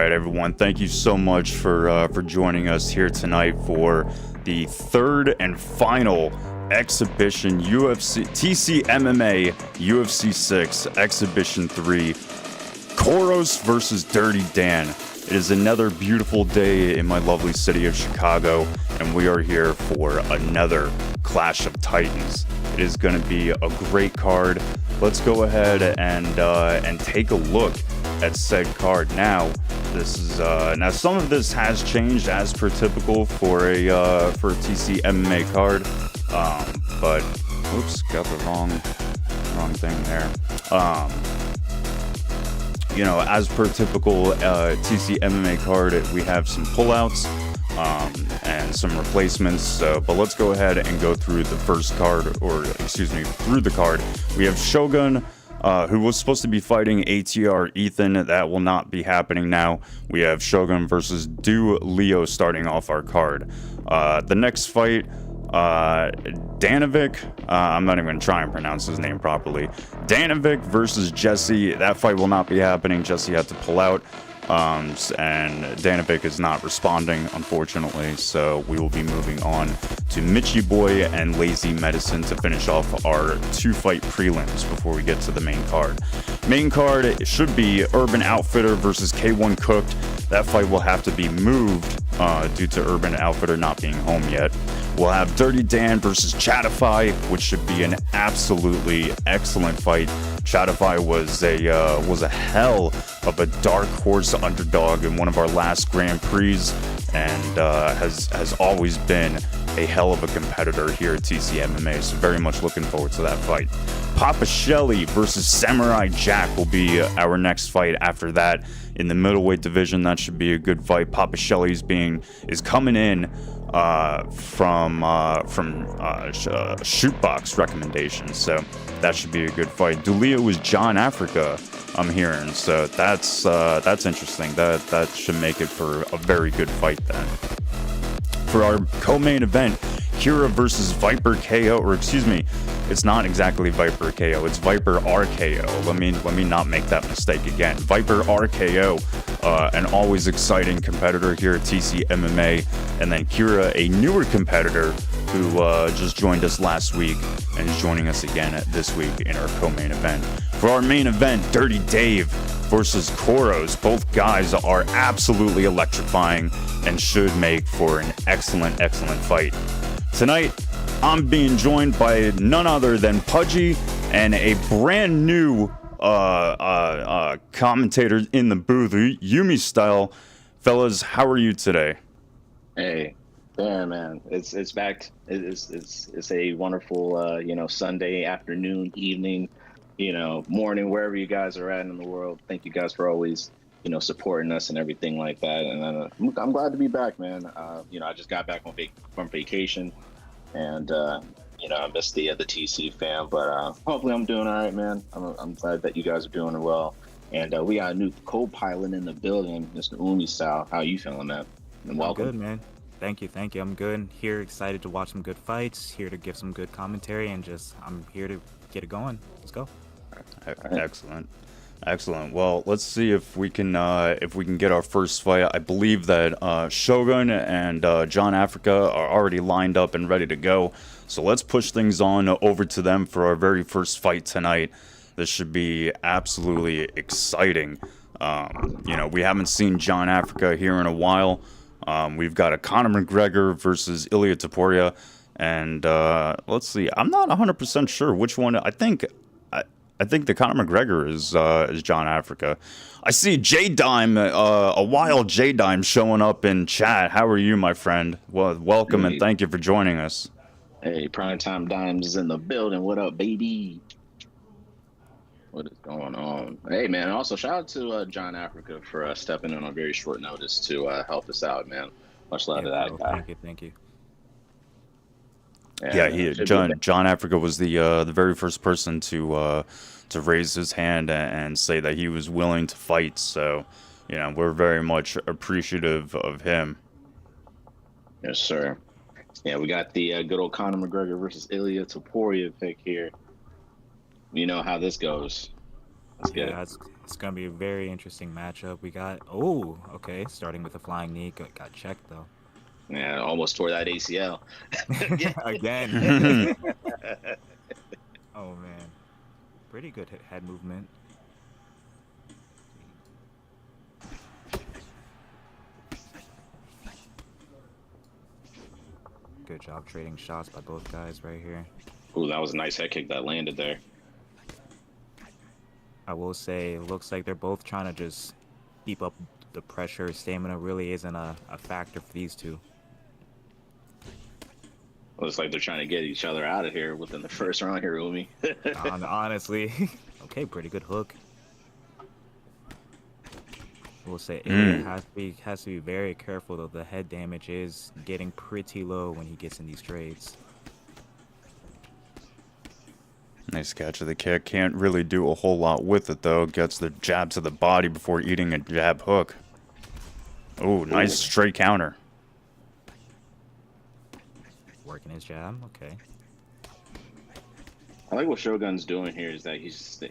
right, everyone. Thank you so much for joining us here tonight for the third and final exhibition UFC TC MMA UFC 6 Exhibition 3 Coros versus Dirty Dan. It is another beautiful day in my lovely city of Chicago, and we are here for another Clash of Titans. It is going to be a great card. Let's go ahead and take a look at said card. Now, this is now some of this has changed as per typical for a TC MMA card, but oops, got the wrong thing there. You know, as per typical TC MMA card, we have some pullouts and some replacements. But let's go ahead and go through the first card, or excuse me, through the card. We have Shogun, who was supposed to be fighting ATR Ethan. That will not be happening now. We have Shogun versus Du Leo starting off our card. The next fight, Danovic, I'm not even going to try and pronounce his name properly. Danovic versus Jesse. That fight will not be happening. Jesse had to pull out. And Danovic is not responding, unfortunately, so we will be moving on to Mitchie Boy and Lazy Medicine to finish off our two-fight prelims before we get to the main card. Main card, it should be Urban Outfitter versus K1 Cooked. That fight will have to be moved due to Urban Outfitter not being home yet. We'll have Dirty Dan versus Chatify, which should be an absolutely excellent fight. Chatify was a hell of a dark horse underdog in one of our last Grand Prix, and has always been a hell of a competitor here at TC MMA. So very much looking forward to that fight. Papa Shelly versus Samurai Jack will be our next fight after that in the middleweight division. That should be a good fight. Papa Shelly is coming in from shootbox recommendations, so that should be a good fight. Dulio is John Africa, I'm hearing, so that's interesting. That should make it for a very good fight then. For our co-main event, Kira versus Viper KO, or excuse me, it's not exactly Viper KO, it's Viper RKO. Let me not make that mistake again. Viper RKO, an always exciting competitor here at TC MMA, and then Kira, a newer competitor who just joined us last week and is joining us again this week in our co-main event. For our main event, Dirty Dave versus Coros. Both guys are absolutely electrifying and should make for an excellent fight. Tonight, I'm being joined by none other than Pudgy and a brand new commentator in the booth, Yumi style. Fellas, how are you today? Hey, yeah, man, it's back. It's a wonderful Sunday afternoon, evening, morning, wherever you guys are at in the world. Thank you guys for always supporting us and everything like that. And I'm glad to be back, man. I just got back from vacation, and I missed the TC fam, but hopefully I'm doing all right, man. I'm glad that you guys are doing well. And we got a new co-pilot in the building, Mr. Umi style. How you feeling, man? And welcome. I'm good, man. Thank you. I'm good. Here, excited to watch some good fights. Here to give some good commentary, and I'm here to get it going. Let's go. Excellent. Well, let's see if we can get our first fight. I believe that Shogun and John Africa are already lined up and ready to go. So let's push things on over to them for our very first fight tonight. This should be absolutely exciting. We haven't seen John Africa here in a while. We've got a Conor McGregor versus Ilia Topuria, and let's see. I'm not 100% sure which one. I think the Conor McGregor is John Africa. I see J-Dime, a wild J-Dime showing up in chat. How are you, my friend? Well, welcome and thank you for joining us. Hey, Primetime Dimes is in the building. What up, baby? What is going on? Hey, man. Also, shout out to John Africa for stepping in on very short notice to help us out, man. Much love to that guy. Thank you. Yeah, John Africa was the very first person to raise his hand and say that he was willing to fight. So, we're very much appreciative of him. Yes, sir. Yeah, we got the good old Conor McGregor versus Ilia Topuria pick here. You know how this goes. Let's get it. It's It's gonna be a very interesting matchup. We got okay, starting with a flying knee, got checked though. Yeah, almost tore that ACL. Again. Oh man, pretty good head movement. Good job trading shots by both guys right here. Ooh, that was a nice head kick that landed there. I will say, it looks like they're both trying to just keep up the pressure. Stamina really isn't a factor for these two. Looks like they're trying to get each other out of here within the first round here, Umi. Honestly. Okay, pretty good hook. We'll say Ilya has to be very careful though. The head damage is getting pretty low when he gets in these trades. Nice catch of the kick. Can't really do a whole lot with it though. Gets the jab to the body before eating a jab hook. Oh, nice straight counter. Working his jab, okay. I like what Shogun's doing here is that he's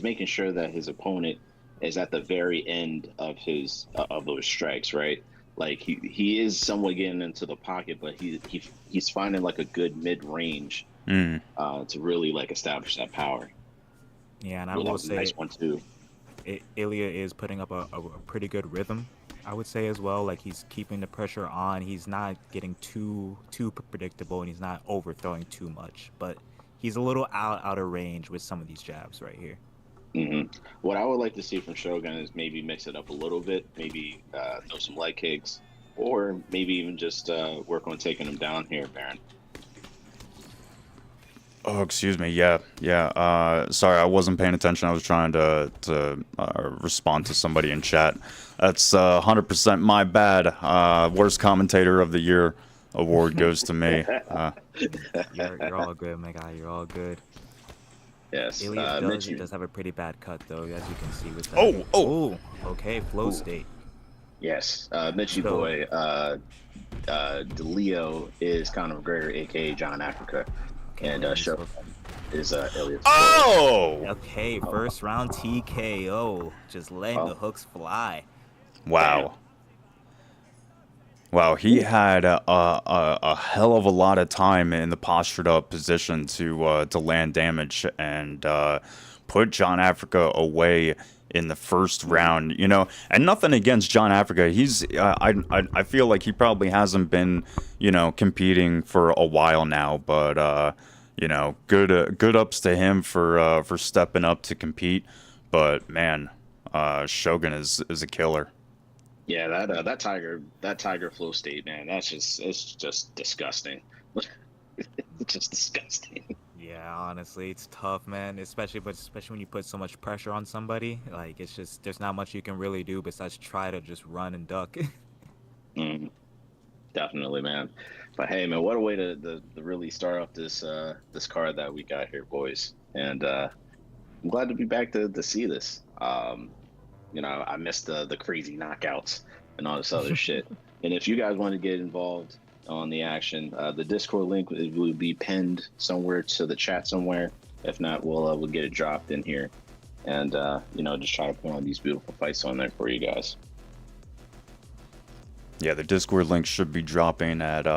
making sure that his opponent is at the very end of his of those strikes, right? Like he is somewhat getting into the pocket, but he's finding like a good mid range to really like establish that power. Yeah, and I will say, nice one too. Ilya is putting up a pretty good rhythm, I would say as well. Like he's keeping the pressure on. He's not getting too predictable, and he's not overthrowing too much. But he's a little out of range with some of these jabs right here. What I would like to see from Shogun is maybe mix it up a little bit, maybe throw some leg kicks, or maybe even just work on taking him down here, Baron. Oh, excuse me. Yeah. Sorry, I wasn't paying attention. I was trying to respond to somebody in chat. That's 100% my bad. Worst commentator of the year award goes to me. You're all good, my guy. You're all good. Yes. Ilya does have a pretty bad cut, though, as you can see with that. Oh, okay, flow state. Yes, Mitchie boy, DeLeo is Conor McGregor, aka John Africa, and Shogun is Ilya's boy. Okay, first round TKO, just letting the hooks fly. Wow. Damn. Wow, he had a hell of a lot of time in the postured up position to land damage and put John Africa away in the first round. You know, and nothing against John Africa. He's I feel like he probably hasn't been, you know, competing for a while now, but you know, good ups to him for stepping up to compete. But man, Shogun is a killer. Yeah, that tiger flow state, man, it's just disgusting. It's just disgusting. Yeah, honestly, it's tough, man. Especially when you put so much pressure on somebody. Like it's just there's not much you can really do besides try to just run and duck. Definitely, man. But hey, man, what a way to really start off this card that we got here, boys. And I'm glad to be back to see this. You know, I missed the crazy knockouts and all this other shit. And if you guys want to get involved on the action, the Discord link will be pinned somewhere to the chat somewhere. If not, we'll get it dropped in here, and you know, just try to put on these beautiful fights on there for you guys. Yeah, the Discord link should be dropping at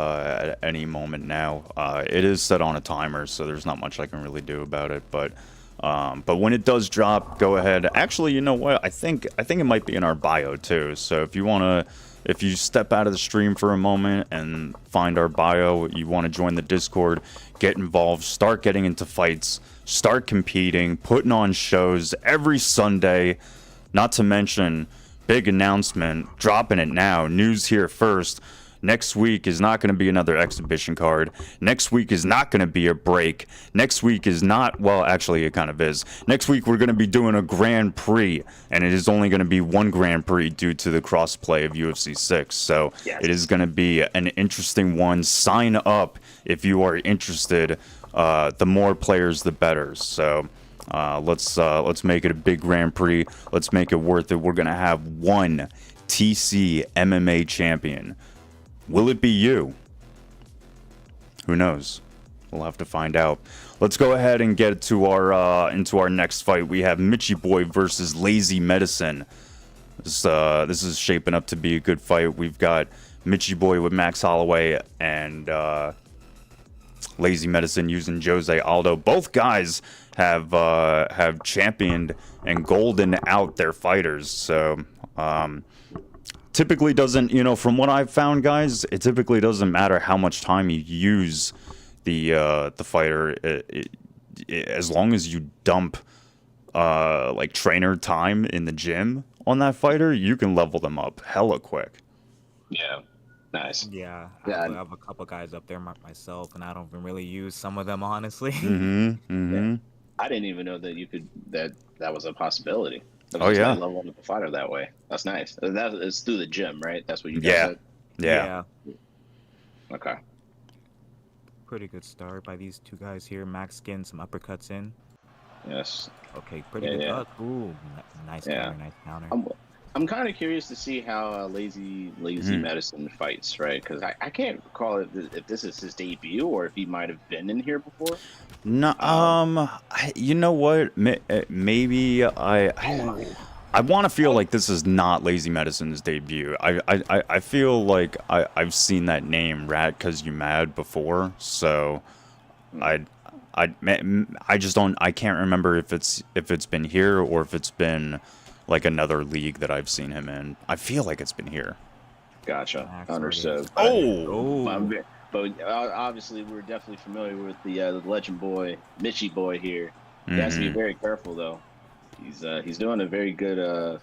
any moment now. It is set on a timer, so there's not much I can really do about it, but when it does drop, go ahead. Actually, you know what? I think it might be in our bio too. So if you step out of the stream for a moment and find our bio, you want to join the Discord, get involved, start getting into fights, start competing, putting on shows every Sunday. Not to mention, big announcement, dropping it now. News here first. Next week is not going to be another exhibition card. Next week is not going to be a break. Next week is not, well, actually it kind of is. Next week we're going to be doing a Grand Prix, and it is only going to be one Grand Prix due to the crossplay of UFC 6. So yes, it is going to be an interesting one. Sign up if you are interested. The more players, the better. So let's make it a big Grand Prix. Let's make it worth it. We're going to have one TC MMA champion. Will it be you? Who knows? We'll have to find out. Let's go ahead and get to our into our next fight. We have Mitchie Boy versus Lazy Medicine. This is shaping up to be a good fight. We've got Mitchie Boy with Max Holloway and Lazy Medicine using Jose Aldo. Both guys have championed and golden out their fighters. So typically doesn't, you know, from what I've found, guys, it typically doesn't matter how much time you use the fighter, as long as you dump like trainer time in the gym on that fighter, you can level them up hella quick. Yeah, nice. Yeah, Yeah. I have a couple guys up there myself, and I don't even really use some of them, honestly. I didn't even know that you could that was a possibility. Oh, yeah. Level up the fighter that way. That's nice. That is through the gym, right? That's what you guys Yeah. said? Yeah. Okay. Pretty good start by these two guys here. Max getting some uppercuts in. Yes. Okay, pretty Yeah, good. yeah. Ooh, nice Yeah. counter, nice counter. I'm kind of curious to see how Lazy Medicine fights, right? Because I can't recall if this is his debut or if he might have been in here before. No, you know what? Maybe I want to feel like this is not Lazy Medicine's debut. I feel like I've seen that name, Rat Cause You Mad, before. So I just don't. I can't remember if it's been here or if it's been like another league that I've seen him in. I feel like it's been here. Gotcha. Max Understood. Oh. But obviously, we're definitely familiar with the Legend Boy, Mitchie Boy here. He has to be very careful, though. He's doing a very good,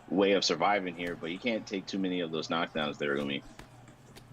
way of surviving here, but you can't take too many of those knockdowns there, Umi.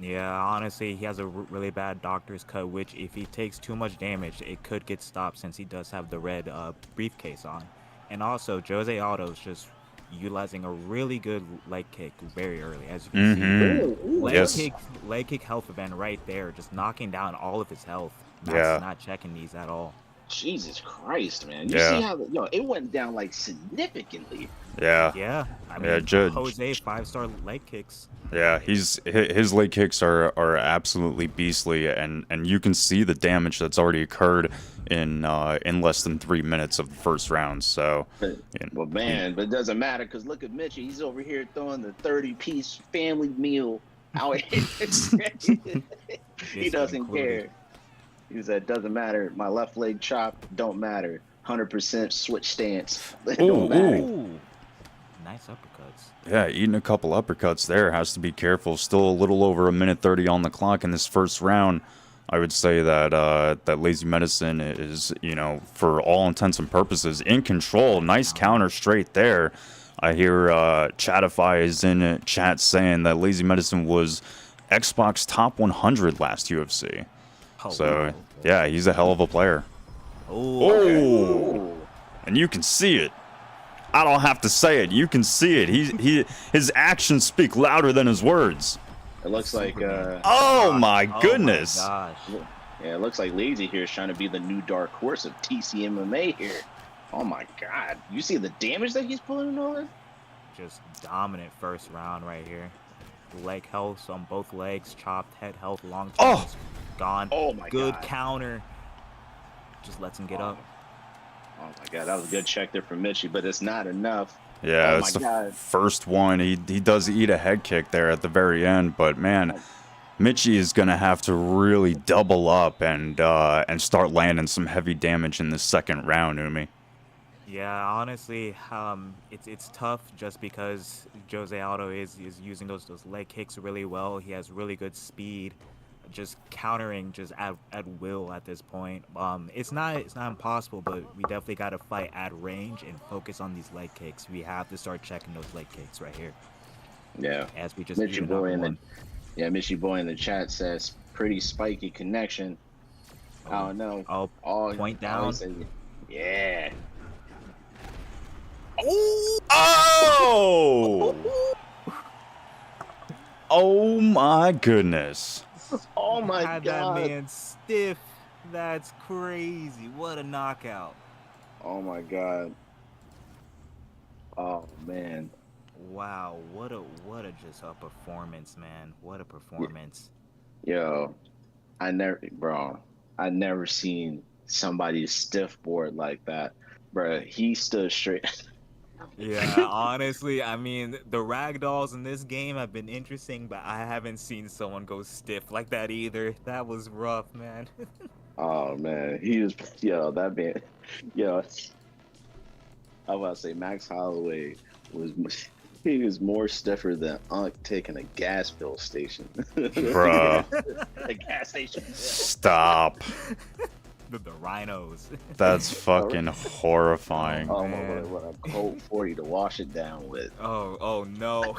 Yeah, honestly, he has a really bad doctor's cut, which if he takes too much damage, it could get stopped since he does have the red briefcase on. And also, Jose Aldo's just utilizing a really good leg kick very early, as you can see. Leg kick health event right there, just knocking down all of his health. Max is not checking these at all. Jesus Christ, man! You see how it went down like significantly. Yeah. I mean, Jose 5-star leg kicks. Yeah, his leg kicks are absolutely beastly, and you can see the damage that's already occurred in less than 3 minutes of the first round. So, but it doesn't matter because look at Mitchie. He's over here throwing the 30-piece family meal out here. He doesn't care. He said, "Doesn't matter. My left leg chop don't matter. 100% switch stance. Don't matter." Nice uppercuts. Yeah, eating a couple uppercuts there. Has to be careful. Still a little over 1:30 on the clock in this first round. I would say that that Lazy Medicine is, for all intents and purposes, in control. Nice counter straight there. I hear Chatify is in chat saying that Lazy Medicine was Xbox Top 100 last UFC. So, yeah, he's a hell of a player. Oh! And you can see it. I don't have to say it. You can see it. His actions speak louder than his words. It looks like... oh, my goodness. Oh, my gosh. Yeah, it looks like Lazy here is trying to be the new dark horse of TC MMA here. Oh, my God. You see the damage that he's pulling on? Just dominant first round right here. Leg health on both legs, chopped head health, long term gone. Oh my good God. Counter. Just lets him get up. Oh my God, that was a good check there from Mitchie, but it's not enough. Yeah, it's the first one. He does eat a head kick there at the very end, but man, Mitchie is gonna have to really double up and start landing some heavy damage in the second round, Umi. Yeah, honestly, it's tough just because Jose Aldo is using those leg kicks really well. He has really good speed, just countering just at will at this point. It's not impossible, but we definitely got to fight at range and focus on these leg kicks. We have to start checking those leg kicks right here. Yeah. As we just Mitchie Boy in the chat says pretty spiky connection. I don't know. Point down. Yeah. Oh! Oh my goodness. Oh my God. That man stiff. That's crazy. What a knockout. Oh my God. Oh man. Wow, what a just a performance, man. What a performance. Yo, bro. I never seen somebody stiff board like that, bro. He stood straight. Yeah, honestly, I mean, the ragdolls in this game have been interesting, but I haven't seen someone go stiff like that either. That was rough, man. Oh man, he was that man, yo. I was about to say Max Holloway was he was more stiffer than Unk taking a gas bill station. Bruh. A gas station. Stop. The rhinos. That's fucking horrifying. Oh, man. what a cold 40 to wash it down with. Oh no.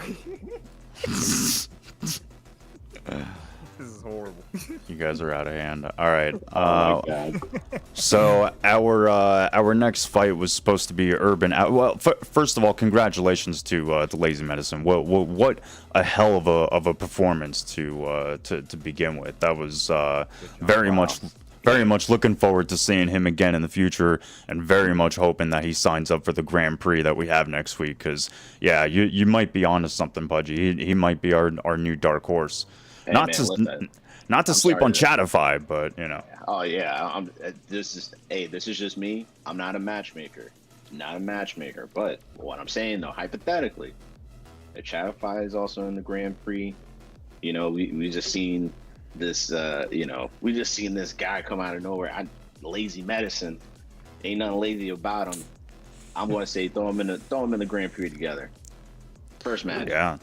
This is horrible. You guys are out of hand. All right. Oh my God. So our next fight was supposed to be Urban. Well, first of all, congratulations to Lazy Medicine. What a hell of a performance to begin with. That was very much looking forward to seeing him again in the future, and very much hoping that he signs up for the Grand Prix that we have next week. Because yeah, you might be onto something, Pudgy. He might be our new dark horse. Hey, not man, to listen, not to I'm sleep sorry on to- Chatify, but you know. Oh yeah, this is just me. I'm not a matchmaker. But what I'm saying though, hypothetically, if Chatify is also in the Grand Prix, you know, we just seen this we just seen this guy come out of nowhere. Lazy Medicine. Ain't nothing lazy about him. I'm gonna say throw him in the Grand Prix together. First match. Yeah.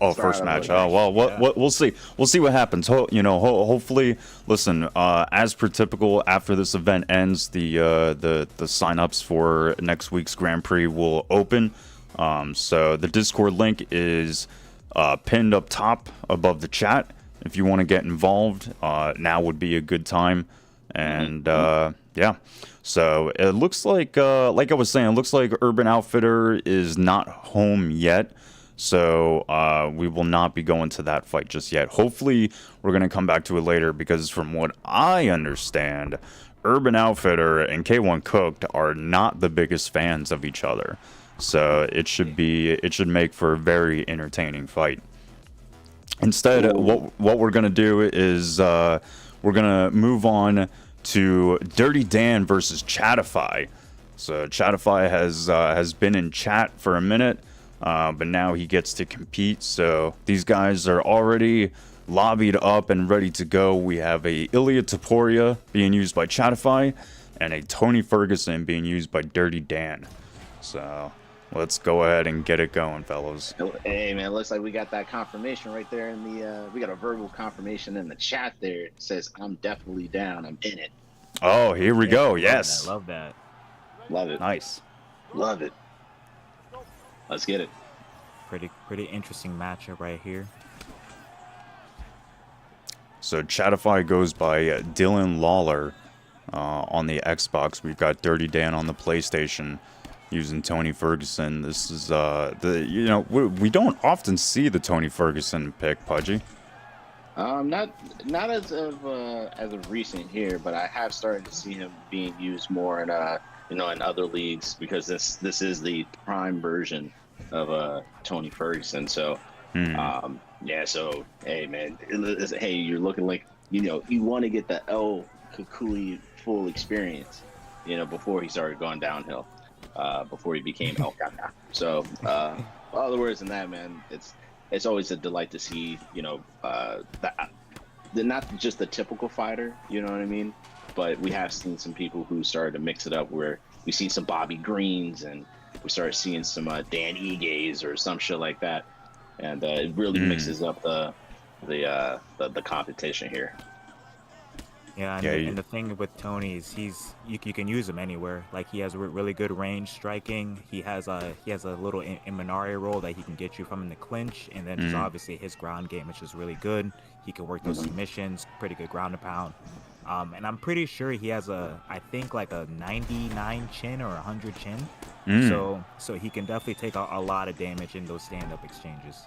Oh, Start first out match. with Oh, well, yeah. we'll see. We'll see what happens. Hopefully, listen. As per typical, after this event ends, the sign-ups for next week's Grand Prix will open. So the Discord link is pinned up top above the chat. If you want to get involved, now would be a good time. And yeah. So it looks like I was saying, it looks like Urban Outfitter is not home yet. So we will not be going to that fight just yet. Hopefully, we're going to come back to it later, because from what I understand, Urban Outfitter and K1 Cooked are not the biggest fans of each other. So it should make for a very entertaining fight. Instead, what we're going to do is we're going to move on to Dirty Dan versus Chatify. So Chatify has been in chat for a minute. But now he gets to compete. So these guys are already lobbied up and ready to go. We have a Ilya Taporia being used by Chatify, and a Tony Ferguson being used by Dirty Dan. So let's go ahead and get it going, fellas. Hey man, looks like we got that confirmation right there in the we got a verbal confirmation in the chat there. It says I'm definitely down. I'm in it. Oh, here we go. Yes. Love that. Love it. Nice. Love it. Let's get it. Pretty interesting matchup right here. So Chatify goes by Dylan Lawler on the Xbox. We've got Dirty Dan on the PlayStation using Tony Ferguson. This is we don't often see the Tony Ferguson pick, Pudgy. Not as of recent here, but I have started to see him being used more in in other leagues, because this is the prime version of Tony Ferguson. So yeah, so hey man, hey, you're looking like you want to get the El Kukui full experience, before he started going downhill, before he became El Kaka. So other words than that, man, it's always a delight to see not just the typical fighter, you know what I mean, but we have seen some people who started to mix it up, where we see some Bobby Greens, and we started seeing some Dan Iges or some shit like that, and it really mixes up the competition here. Yeah, and the thing with Tony is you can use him anywhere. Like, he has really good range striking. He has a little Imanari roll that he can get you from in the clinch, and then just obviously his ground game, which is really good. He can work those submissions, pretty good ground and pound. And I'm pretty sure he has I think like a 99 chin or 100 chin. So he can definitely take a lot of damage in those stand-up exchanges.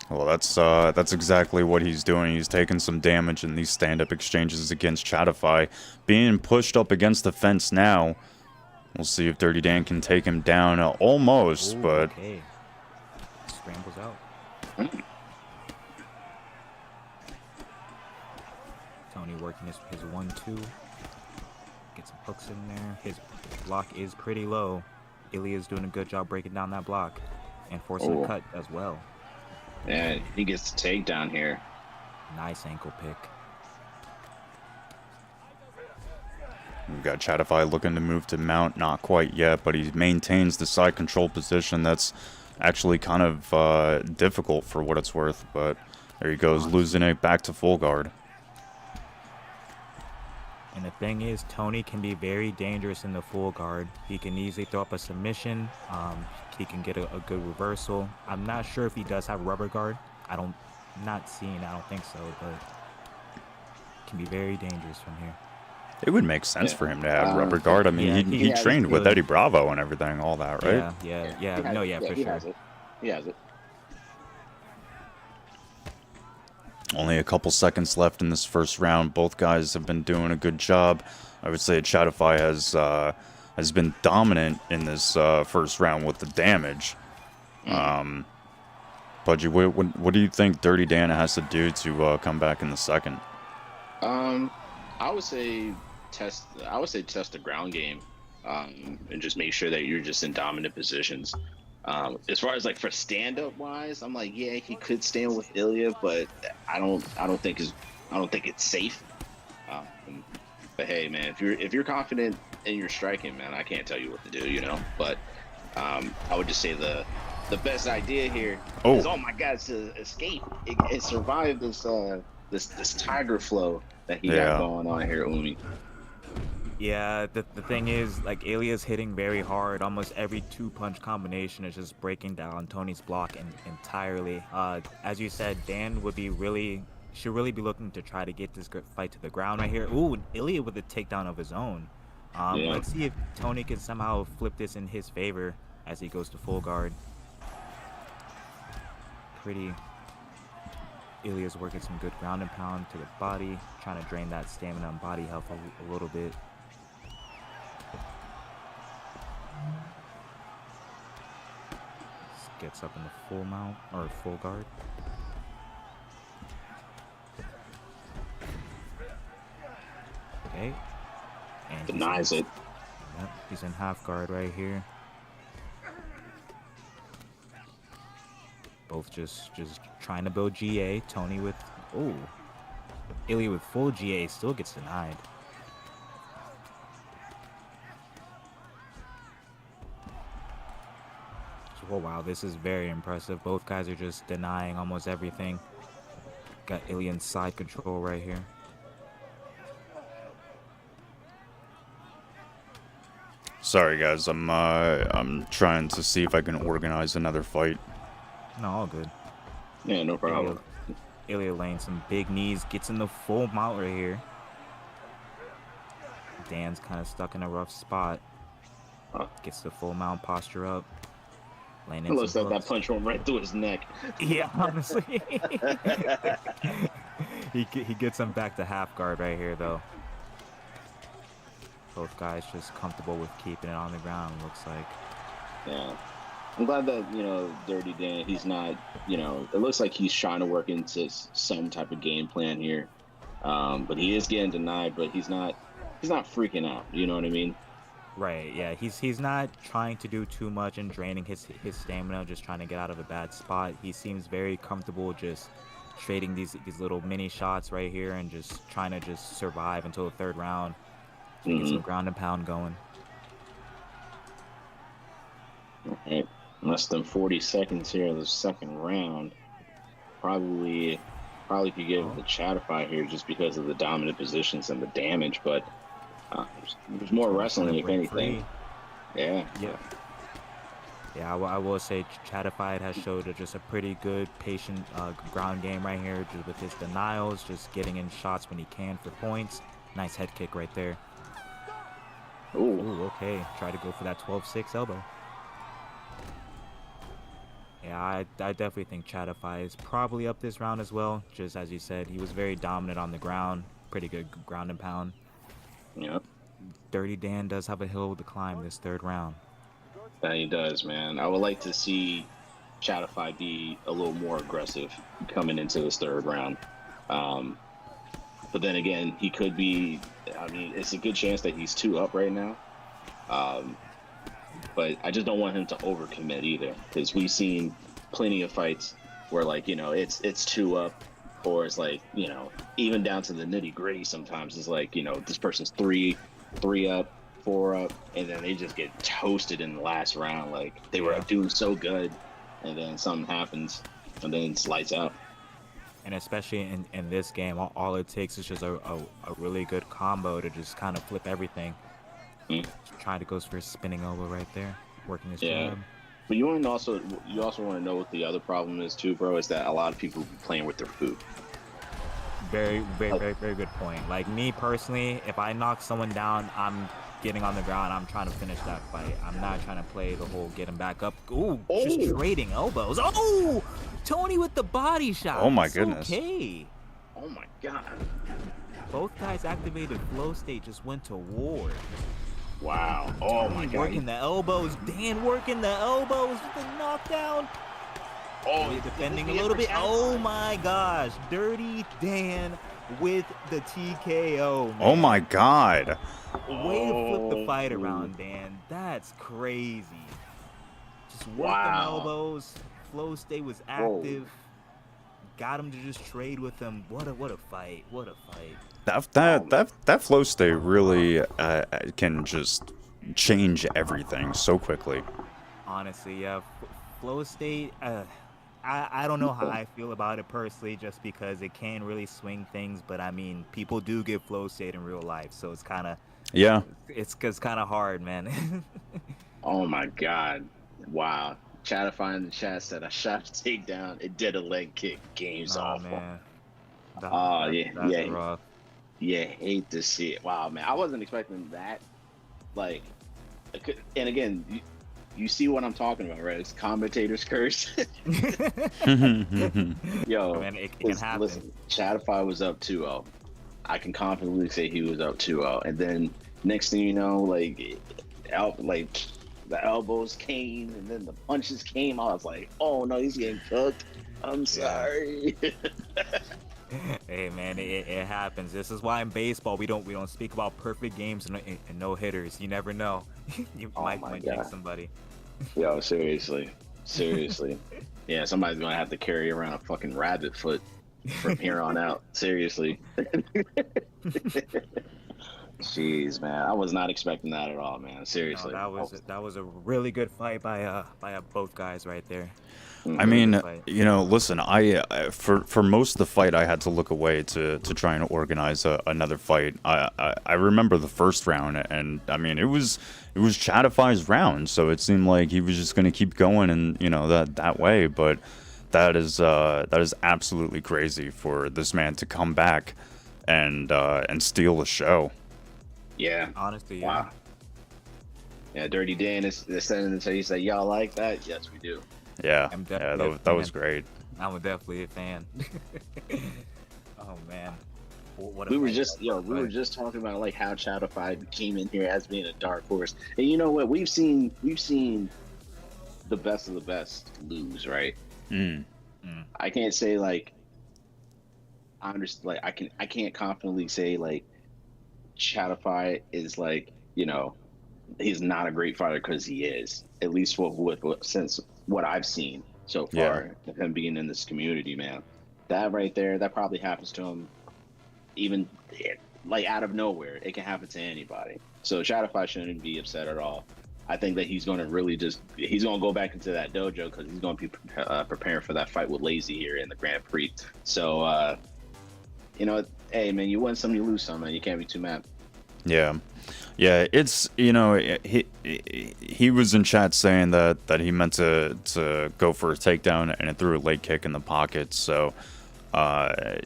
Well, that's exactly what he's doing. He's taking some damage in these stand-up exchanges against Chatify. Being pushed up against the fence now. We'll see if Dirty Dan can take him down. Almost, Ooh, but... Okay. Scrambles out. Tony working his 1-2. Get some hooks in there. His block is pretty low. Ilya's doing a good job breaking down that block and forcing a cut as well. Yeah, he gets the takedown here. Nice ankle pick. We've got Chatify looking to move to mount, not quite yet, but he maintains the side control position. That's actually kind of difficult for what it's worth, but there he goes, losing it back to full guard. And the thing is, Tony can be very dangerous in the full guard. He can easily throw up a submission. He can get a good reversal. I'm not sure if he does have rubber guard. I don't think so, but can be very dangerous from here. It would make sense for him to have rubber guard. I mean, he trained with Eddie Bravo and everything, all that, right? Yeah, for he sure. Has it. He has it. Only a couple seconds left in this first round. Both guys have been doing a good job. I would say Chatify has been dominant in this first round with the damage. Pudgy, what do you think Dirty Dan has to do to come back in the second? I would say test the ground game, and just make sure that you're just in dominant positions. As far as like for stand-up wise, I'm like, yeah, he could stand with Ilya, but I don't think it's safe. But hey, man, if you're confident in your striking, man, I can't tell you what to do, you know. But I would just say the best idea here is all my guys to escape and survive this tiger flow that he got going on here, Umi. Yeah, the thing is, like, Ilya's hitting very hard. Almost every two-punch combination is just breaking down Tony's block entirely. As you said, Dan should really be looking to try to get this fight to the ground right here. Ooh, Ilya with a takedown of his own. Let's see if Tony can somehow flip this in his favor as he goes to full guard. Ilya's working some good ground and pound to the body, trying to drain that stamina and body health a little bit. Gets up in the full mount or full guard. Okay. And denies it. Yep, he's in half guard right here. Both just trying to build GA. Tony with Ilya with full GA still gets denied. Oh wow, this is very impressive. Both guys are just denying almost everything. Got Ilya in side control right here. Sorry guys, I'm trying to see if I can organize another fight. No, all good. Yeah, no problem. Ilya laying some big knees, gets in the full mount right here. Dan's kind of stuck in a rough spot. Gets the full mount posture up. It looks like that punch went right through his neck. Yeah, honestly. he gets him back to half guard right here, though. Both guys just comfortable with keeping it on the ground, looks like. Yeah. I'm glad that, Dirty Dan, he's not, it looks like he's trying to work into some type of game plan here. But he is getting denied, but he's not freaking out. You know what I mean? Right, yeah, he's not trying to do too much and draining his stamina, just trying to get out of a bad spot. He seems very comfortable just trading these little mini shots right here and just trying to just survive until the third round. Get some ground and pound going. All right, less than 40 seconds here in the second round. Probably could give it the Chatify here just because of the dominant positions and the damage, but there's more wrestling, if anything. Yeah. Yeah, I will say Chatify has showed just a pretty good, patient ground game right here, just with his denials, just getting in shots when he can for points. Nice head kick right there. Ooh, okay. Try to go for that 12-6 elbow. Yeah, I definitely think Chatify is probably up this round as well. Just as you said, he was very dominant on the ground. Pretty good ground and pound. Yep. Dirty Dan does have a hill to climb this third round. Yeah, he does, man. I would like to see Chatify be a little more aggressive coming into this third round. But then again, he could be. I mean, it's a good chance that he's 2-up right now. But I just don't want him to overcommit either, because we've seen plenty of fights where, like, you know, it's 2-up, or it's like, you know, even down to the nitty gritty. Sometimes it's like, you know, this person's 3-up, 4-up, and then they just get toasted in the last round. Like, they were doing so good, and then something happens, and then it's lights out. And especially in this game, all it takes is just a really good combo to just kind of flip everything. Trying to go for his spinning elbow right there, working his jab. But you also want to know what the other problem is too, bro, is that a lot of people be playing with their food. Very good point. Like, me personally, if I knock someone down, I'm getting on the ground. I'm trying to finish that fight. I'm not trying to play the whole get him back up. Ooh, just trading elbows. Oh, Tony with the body shot. Oh my goodness. Okay. Oh my god. Both guys activated flow state, just went to war. Wow. Oh my god. Working the elbows. Dan working the elbows with the knockdown. Oh, he's defending a little bit. Oh my gosh. Dirty Dan with the TKO, man. Oh my god. Way to flip the fight around, Dan. That's crazy. Just work them elbows. Flow state was active. Got him to just trade with him. What a fight. What a fight. That flow state really can just change everything so quickly. Honestly, yeah. Flow state, I don't know how I feel about it personally, just because it can really swing things. But I mean, people do get flow state in real life, so it's kind of it's kind of hard, man. Oh my god! Wow. Chatify in the chat said, "I shot a takedown. It did a leg kick. Game's off." Man. That's rough. Yeah, hate to see it. Wow, man, I wasn't expecting that. Like, and again, you see what I'm talking about, right? It's commentator's curse. Yo, man, it can happen. Listen, Chatify was up 2-0. I can confidently say he was up 2-0, and then next thing you know, like the elbows came, and then the punches came. I was like, oh no, he's getting cooked. I'm sorry. Hey man, it happens. This is why in baseball we don't speak about perfect games and no hitters. You never know. You might jinx somebody. Yo, seriously. Yeah, somebody's gonna have to carry around a fucking rabbit foot from here on out. Seriously. Jeez, man, I was not expecting that at all, man. Seriously. No, that was a really good fight by both guys right there. I mean, you know, listen, I for most of the fight, I had to look away to try and organize another fight. I remember the first round, and I mean, it was Chatify's round, so it seemed like he was just going to keep going, and you know that way. But that is absolutely crazy for this man to come back and steal the show. Yeah. Honestly, yeah. Wow. Yeah, Dirty Dan is sending it to you. Say, y'all like that? Yes, we do. Yeah, that was great. I'm definitely a fan. Oh man, we were just talking about like how Chatify came in here as being a dark horse, and you know what? We've seen the best of the best lose, right? I can't say like I understand. Like I can't confidently say like Chatify is like, you know, he's not a great fighter, because he is, at least since what I've seen so far of him being in this community, man. That right there, that probably happens to him even like out of nowhere. It can happen to anybody. So Chatify shouldn't be upset at all. I think that he's going to he's going to go back into that dojo, because he's going to be preparing for that fight with Lazy here in the Grand Prix. So, you know, hey man, you win some, you lose some, man. You can't be too mad. Yeah, it's, you know, he was in chat saying that he meant to go for a takedown, and it threw a leg kick in the pocket. So,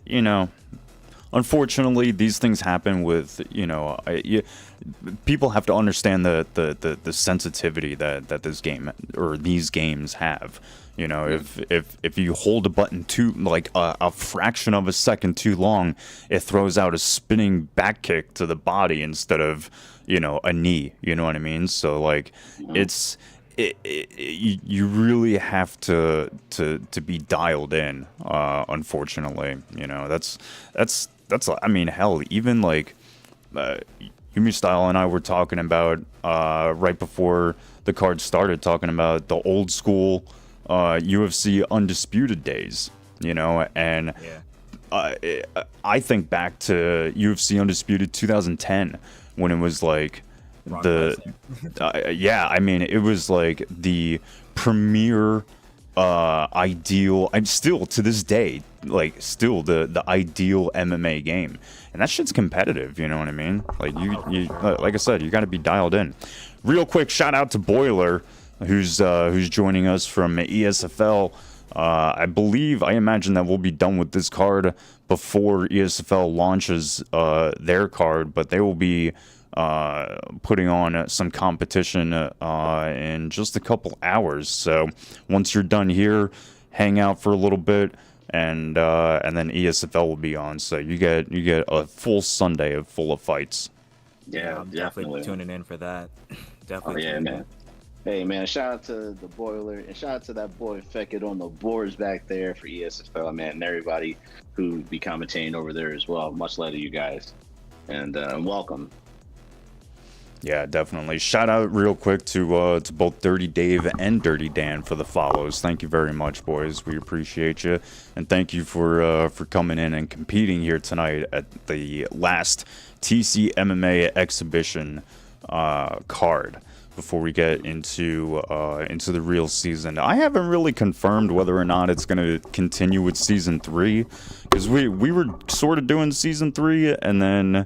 you know, unfortunately, these things happen with, you know, people have to understand the sensitivity that this game or these games have. You know, if you hold a button too, like a fraction of a second too long, it throws out a spinning back kick to the body instead of, you know, a knee. You know what I mean? So like, you really have to be dialed in. Unfortunately, you know, that's I mean, hell, even like Yumi Style and I were talking about right before the card started, talking about the old school UFC undisputed days, you know, and Yeah. I think back to UFC Undisputed 2010 when it was like Brock the yeah, I mean, it was like the premier ideal. I'm still to this day like still the ideal MMA game, and that shit's competitive. You know what I mean? Like you like I said, you got to be dialed in. Real quick, shout out to Boiler, who's joining us from ESFL. I imagine that we'll be done with this card before ESFL launches their card, but they will be putting on some competition in just a couple hours. So once you're done here, hang out for a little bit, and then ESFL will be on. So you get a full Sunday full of fights. Yeah, I'm definitely tuning in for that. Definitely. Oh yeah, man. Hey man, shout out to the Boiler and shout out to that boy Fekit on the boards back there for ESFL, man, and everybody who be commentating over there as well. Much love to you guys, and welcome. Yeah, definitely. Shout out real quick to both Dirty Dave and Dirty Dan for the follows. Thank you very much, boys. We appreciate you, and thank you for coming in and competing here tonight at the last TC MMA exhibition card. Before we get into the real season, I haven't really confirmed whether or not it's going to continue with season 3, because we were sort of doing season 3 and then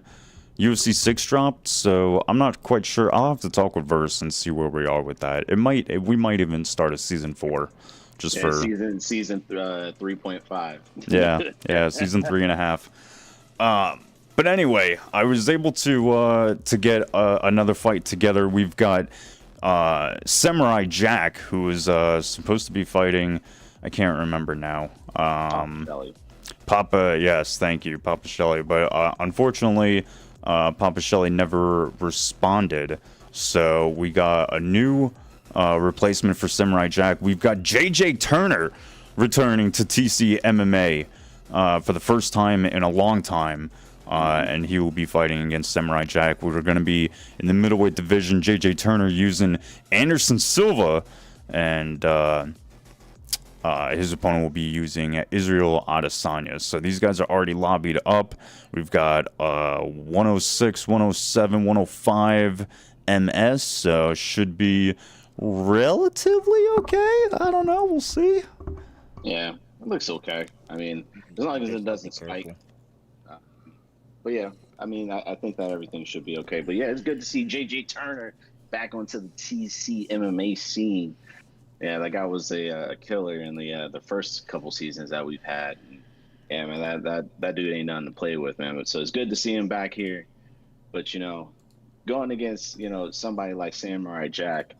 UFC 6 dropped, so I'm not quite sure. I'll have to talk with Verse and see where we are with that. We might even start a season 4, just for season 3.5. yeah, season 3.5. But anyway, I was able to get another fight together. We've got Samurai Jack, who is supposed to be fighting. I can't remember now. Papa, yes, thank you, Papa Shelley. But unfortunately, Papa Shelley never responded. So we got a new replacement for Samurai Jack. We've got JJ Turner returning to TC MMA for the first time in a long time. And he will be fighting against Samurai Jack. We're going to be in the middleweight division. JJ Turner using Anderson Silva, and his opponent will be using Israel Adesanya. So these guys are already lobbied up. We've got 106, 107, 105 MS, so should be relatively okay. I don't know. We'll see. Yeah, it looks okay. I mean, as long as it doesn't spike. But yeah, I mean, I think that everything should be okay. But yeah, it's good to see JJ Turner back onto the TC MMA scene. Yeah, that guy was a killer in the first couple seasons that we've had. Yeah, man, that dude ain't nothing to play with, man. So it's good to see him back here. But going against somebody like Samurai Jack,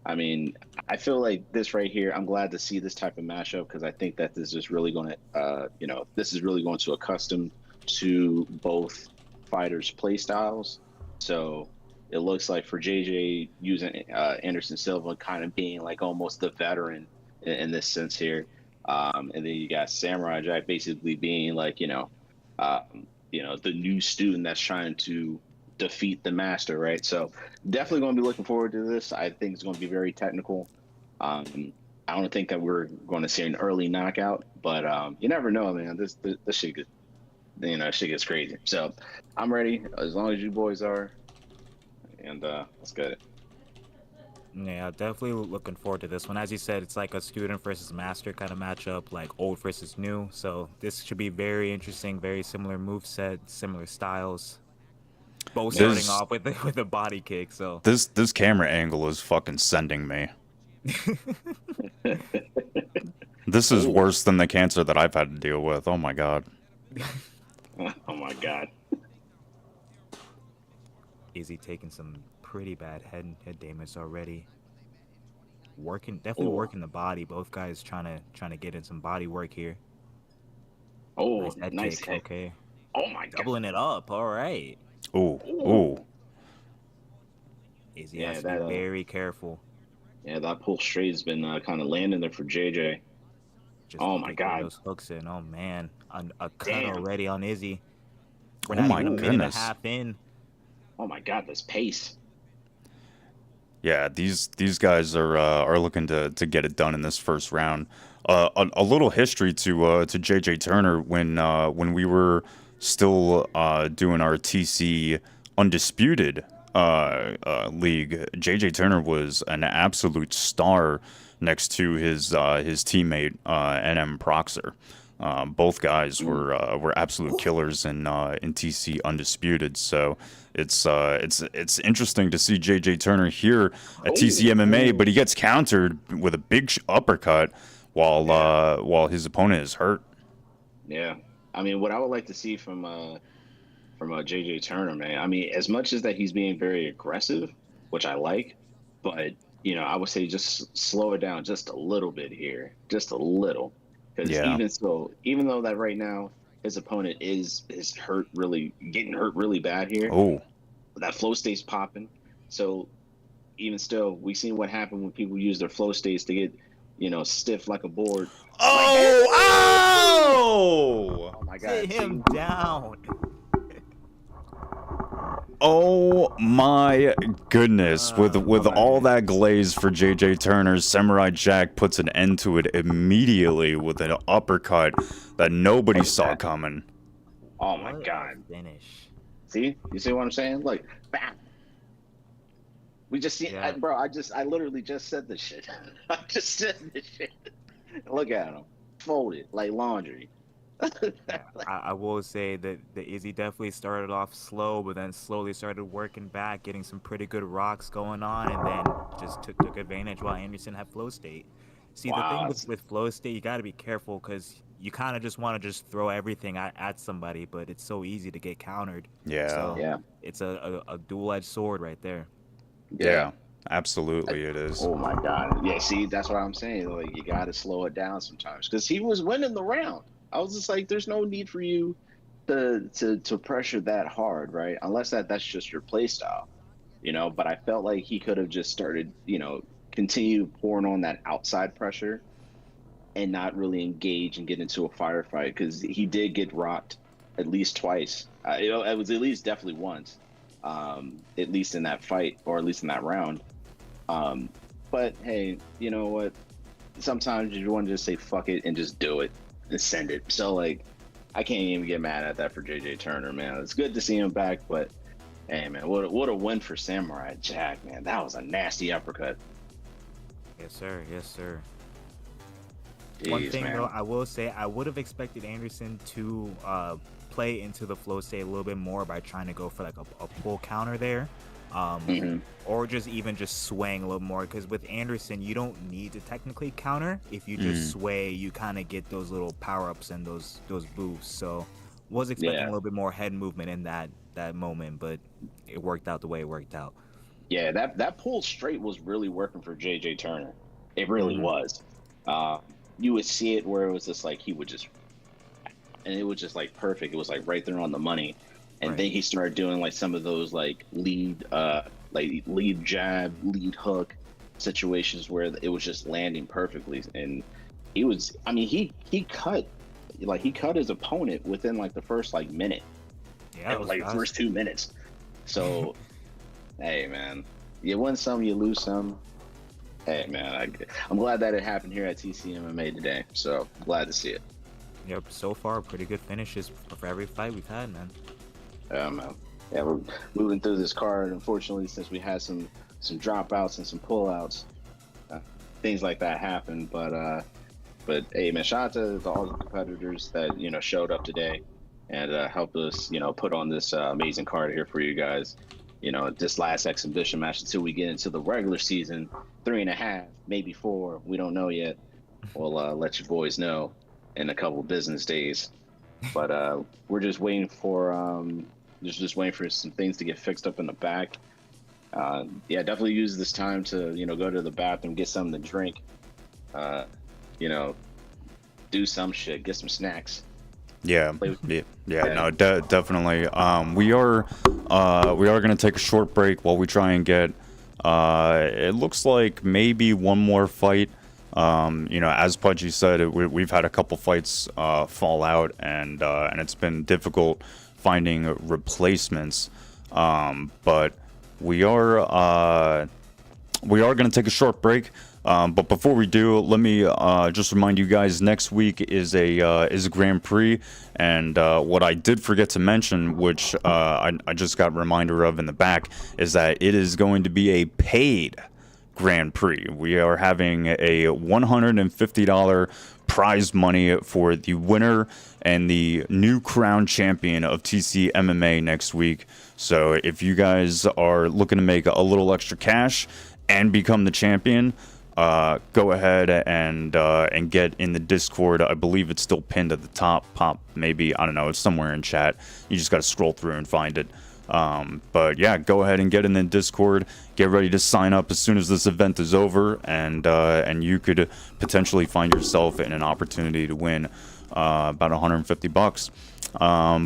I mean, I feel like this right here. I'm glad to see this type of matchup because I think that this is really going to, this is really going to accustom to both fighters' play styles. So it looks like for JJ using Anderson Silva kind of being like almost the veteran in this sense here. And then you got Samurai Jack basically being like, the new student that's trying to defeat the master, right? So definitely going to be looking forward to this. I think it's going to be very technical. I don't think that we're going to see an early knockout, but you never know, man. This shit gets, shit gets crazy. So I'm ready as long as you boys are, and let's get it. Yeah, definitely looking forward to this one. As you said, it's like a student versus master kind of matchup, like old versus new. So this should be very interesting. Very similar moveset, similar styles. Both starting off with the body kick. So this camera angle is fucking sending me. This is worse than the cancer that I've had to deal with. Oh my god. Oh my god. Izzy taking some pretty bad head damage already. Definitely working the body. Both guys trying to get in some body work here. Oh, nice kick. Okay. Oh my god. Doubling it up. All right. Ooh. Izzy has to be very careful. Yeah, that pull straight has been kind of landing there for JJ. Just oh my god. Those hooks in. Oh man, a cut already on Izzy. We're Oh not my even a minute and a goodness. half in. Oh my God, this pace. Yeah, these guys are looking to get it done in this first round. A little history to JJ Turner when we were still doing our TC undisputed league. JJ Turner was an absolute star next to his teammate NM Proxer. Both guys were absolute killers in TC undisputed. So it's interesting to see JJ Turner here at TC MMA, but he gets countered with a big uppercut while his opponent is hurt. Yeah, I mean, what I would like to see from JJ Turner, man. I mean, as much as that he's being very aggressive, which I like, but I would say just slow it down just a little bit here, just a little, because Yeah. even though that right now his opponent is getting hurt really bad here, Oh, that flow state's popping. So even still, we seen what happened when people use their flow states to get stiff like a board. oh, Oh my God! Sit him down. oh my goodness! With all that glaze for JJ Turner, Samurai Jack puts an end to it immediately with an uppercut that nobody saw coming. Oh my What a God! finish. See, you see what I'm saying? Like, bam. We just see, Yeah. I literally just said this shit. I just said this shit. Look at him, folded like laundry. I will say that the Izzy definitely started off slow, but then slowly started working back, getting some pretty good rocks going on, and then just took advantage while Anderson had flow state. See, the Wow, thing with flow state, you got to be careful because you kind of just want to just throw everything at somebody, but it's so easy to get countered. Yeah. So Yeah. it's a dual-edged sword right there. Yeah, absolutely it is. Oh my God. Yeah. See, that's what I'm saying. Like, you got to slow it down sometimes because he was winning the round. I was just like, there's no need for you to pressure that hard, right? Unless that's just your play style, But I felt like he could have just started, continue pouring on that outside pressure and not really engage and get into a firefight because he did get rocked at least twice. It was at least definitely once, at least in that fight or at least in that round. But hey, you know what? Sometimes you want to just say fuck it and just do it and send it. So like, I can't even get mad at that for JJ Turner, man. It's good to see him back, but hey, man, what a win for Samurai Jack, man. That was a nasty uppercut. Yes, sir. Yes, sir. Jeez, One thing man. though, I will say I would have expected Anderson to play into the flow state a little bit more by trying to go for like a pull counter there, or just swaying a little more. Because with Anderson, you don't need to technically counter. If you just sway, you kind of get those little power ups and those boosts. So was expecting a little bit more head movement in that moment, but it worked out the way it worked out. Yeah, that pull straight was really working for JJ Turner. It really was. You would see it where it was just like he would just, and it was just like perfect. It was like right there on the money. And then he started doing like some of those like lead jab, lead hook situations where it was just landing perfectly. And he cut his opponent within like the first like minute. Yeah, like first 2 minutes. So, hey man, you win some, you lose some. Hey man, I'm glad that it happened here at TC MMA today. So glad to see it. Yep, so far pretty good finishes for every fight we've had, man. Man. Yeah, we're moving through this card. Unfortunately, since we had some dropouts and some pullouts, things like that happen. But hey, man, shout out to all the competitors that showed up today and helped us put on this amazing card here for you guys. This last exhibition match until we get into the regular season, 3.5, maybe 4. We don't know yet. We'll let you boys know in a couple business days. But we're just waiting for just waiting for some things to get fixed up in the back. Definitely use this time to go to the bathroom, get something to drink. Do some shit, get some snacks. Yeah. No, definitely. We are gonna take a short break while we try and get. It looks like maybe one more fight. As Pudgy said, we've had a couple fights fall out, and it's been difficult finding replacements. But we are going to take a short break. But before we do, let me just remind you guys, next week is a Grand Prix, and what I did forget to mention, which I just got a reminder of in the back, is that it is going to be a paid Grand Prix. We are having a $150 prize money for the winner and the new crown champion of TC MMA next week. So if you guys are looking to make a little extra cash and become the champion, go ahead and get in the Discord. I believe it's still pinned at the top. Maybe, I don't know, it's somewhere in chat. You just got to scroll through and find it. But yeah, go ahead and get in the Discord. Get ready to sign up as soon as this event is over, and you could potentially find yourself in an opportunity to win about $150.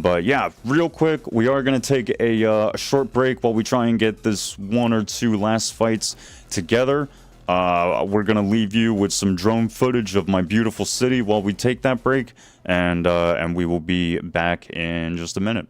But yeah, real quick, we are going to take a short break while we try and get this 1 or 2 last fights together. We're going to leave you with some drone footage of my beautiful city while we take that break, and we will be back in just a minute.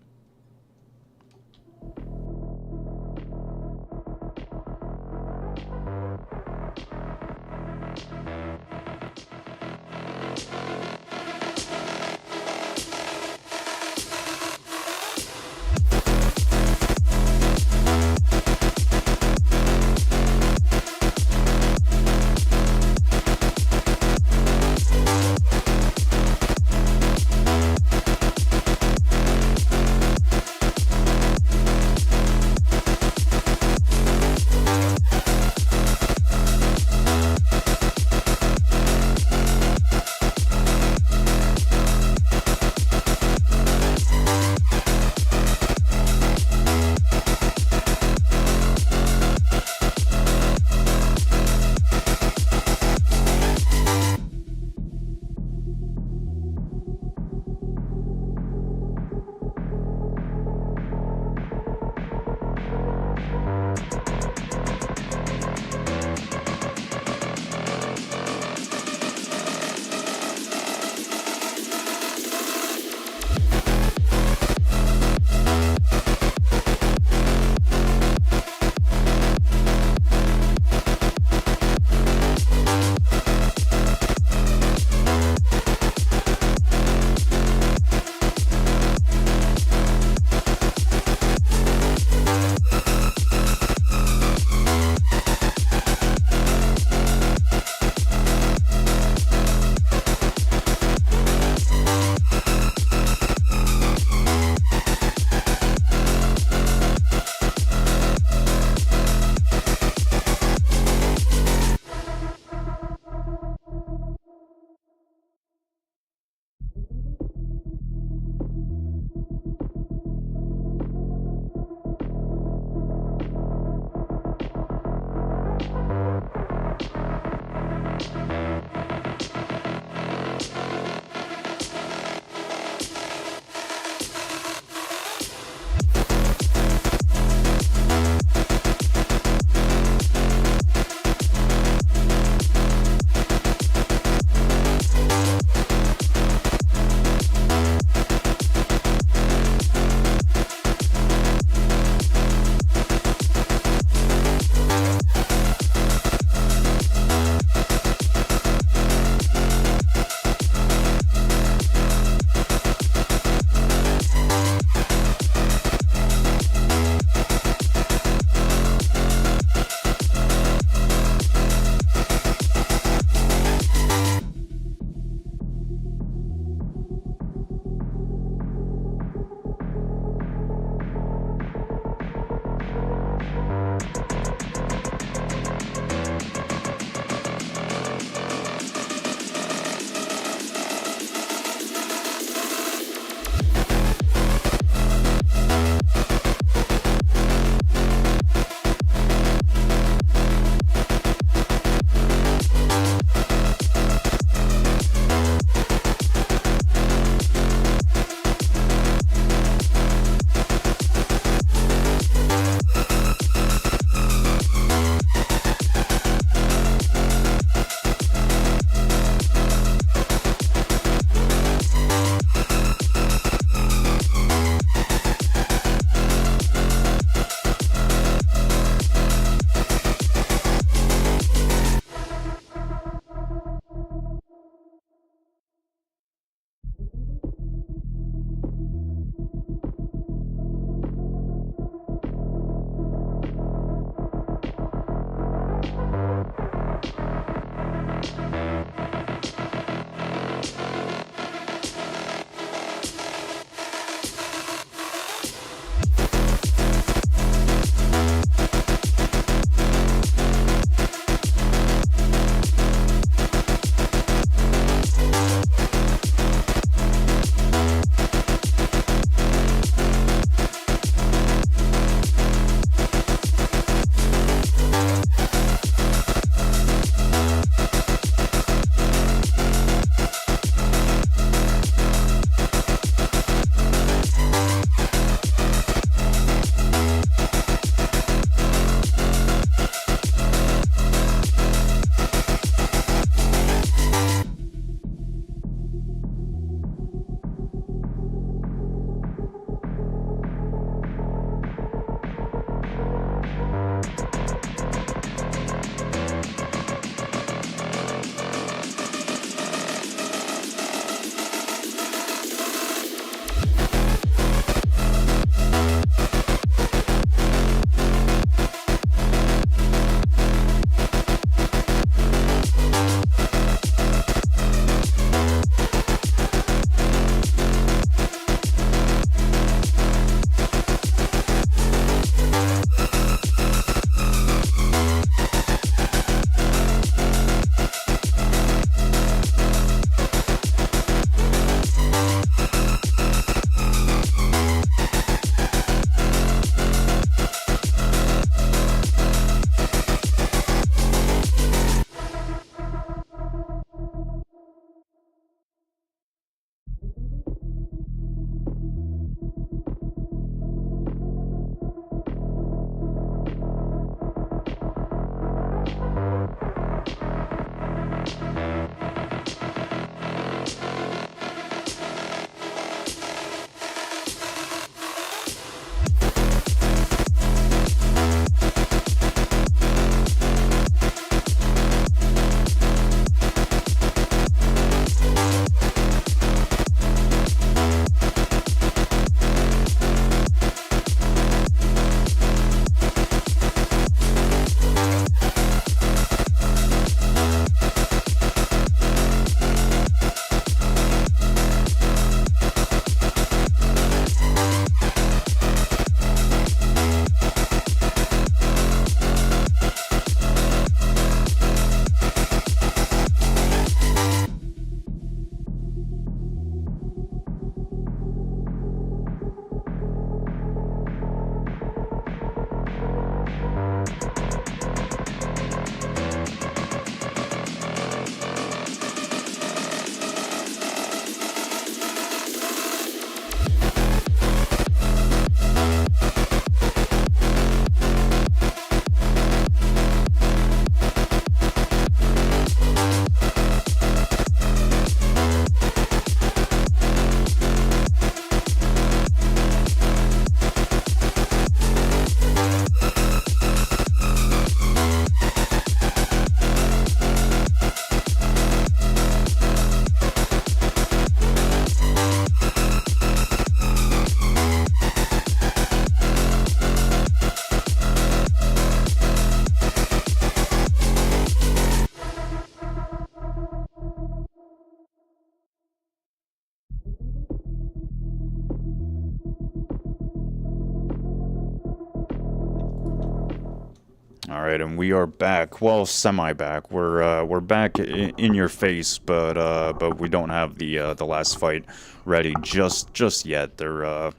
All right, and we are back. Well, semi-back. We're back in your face, but we don't have the last fight ready just yet. They're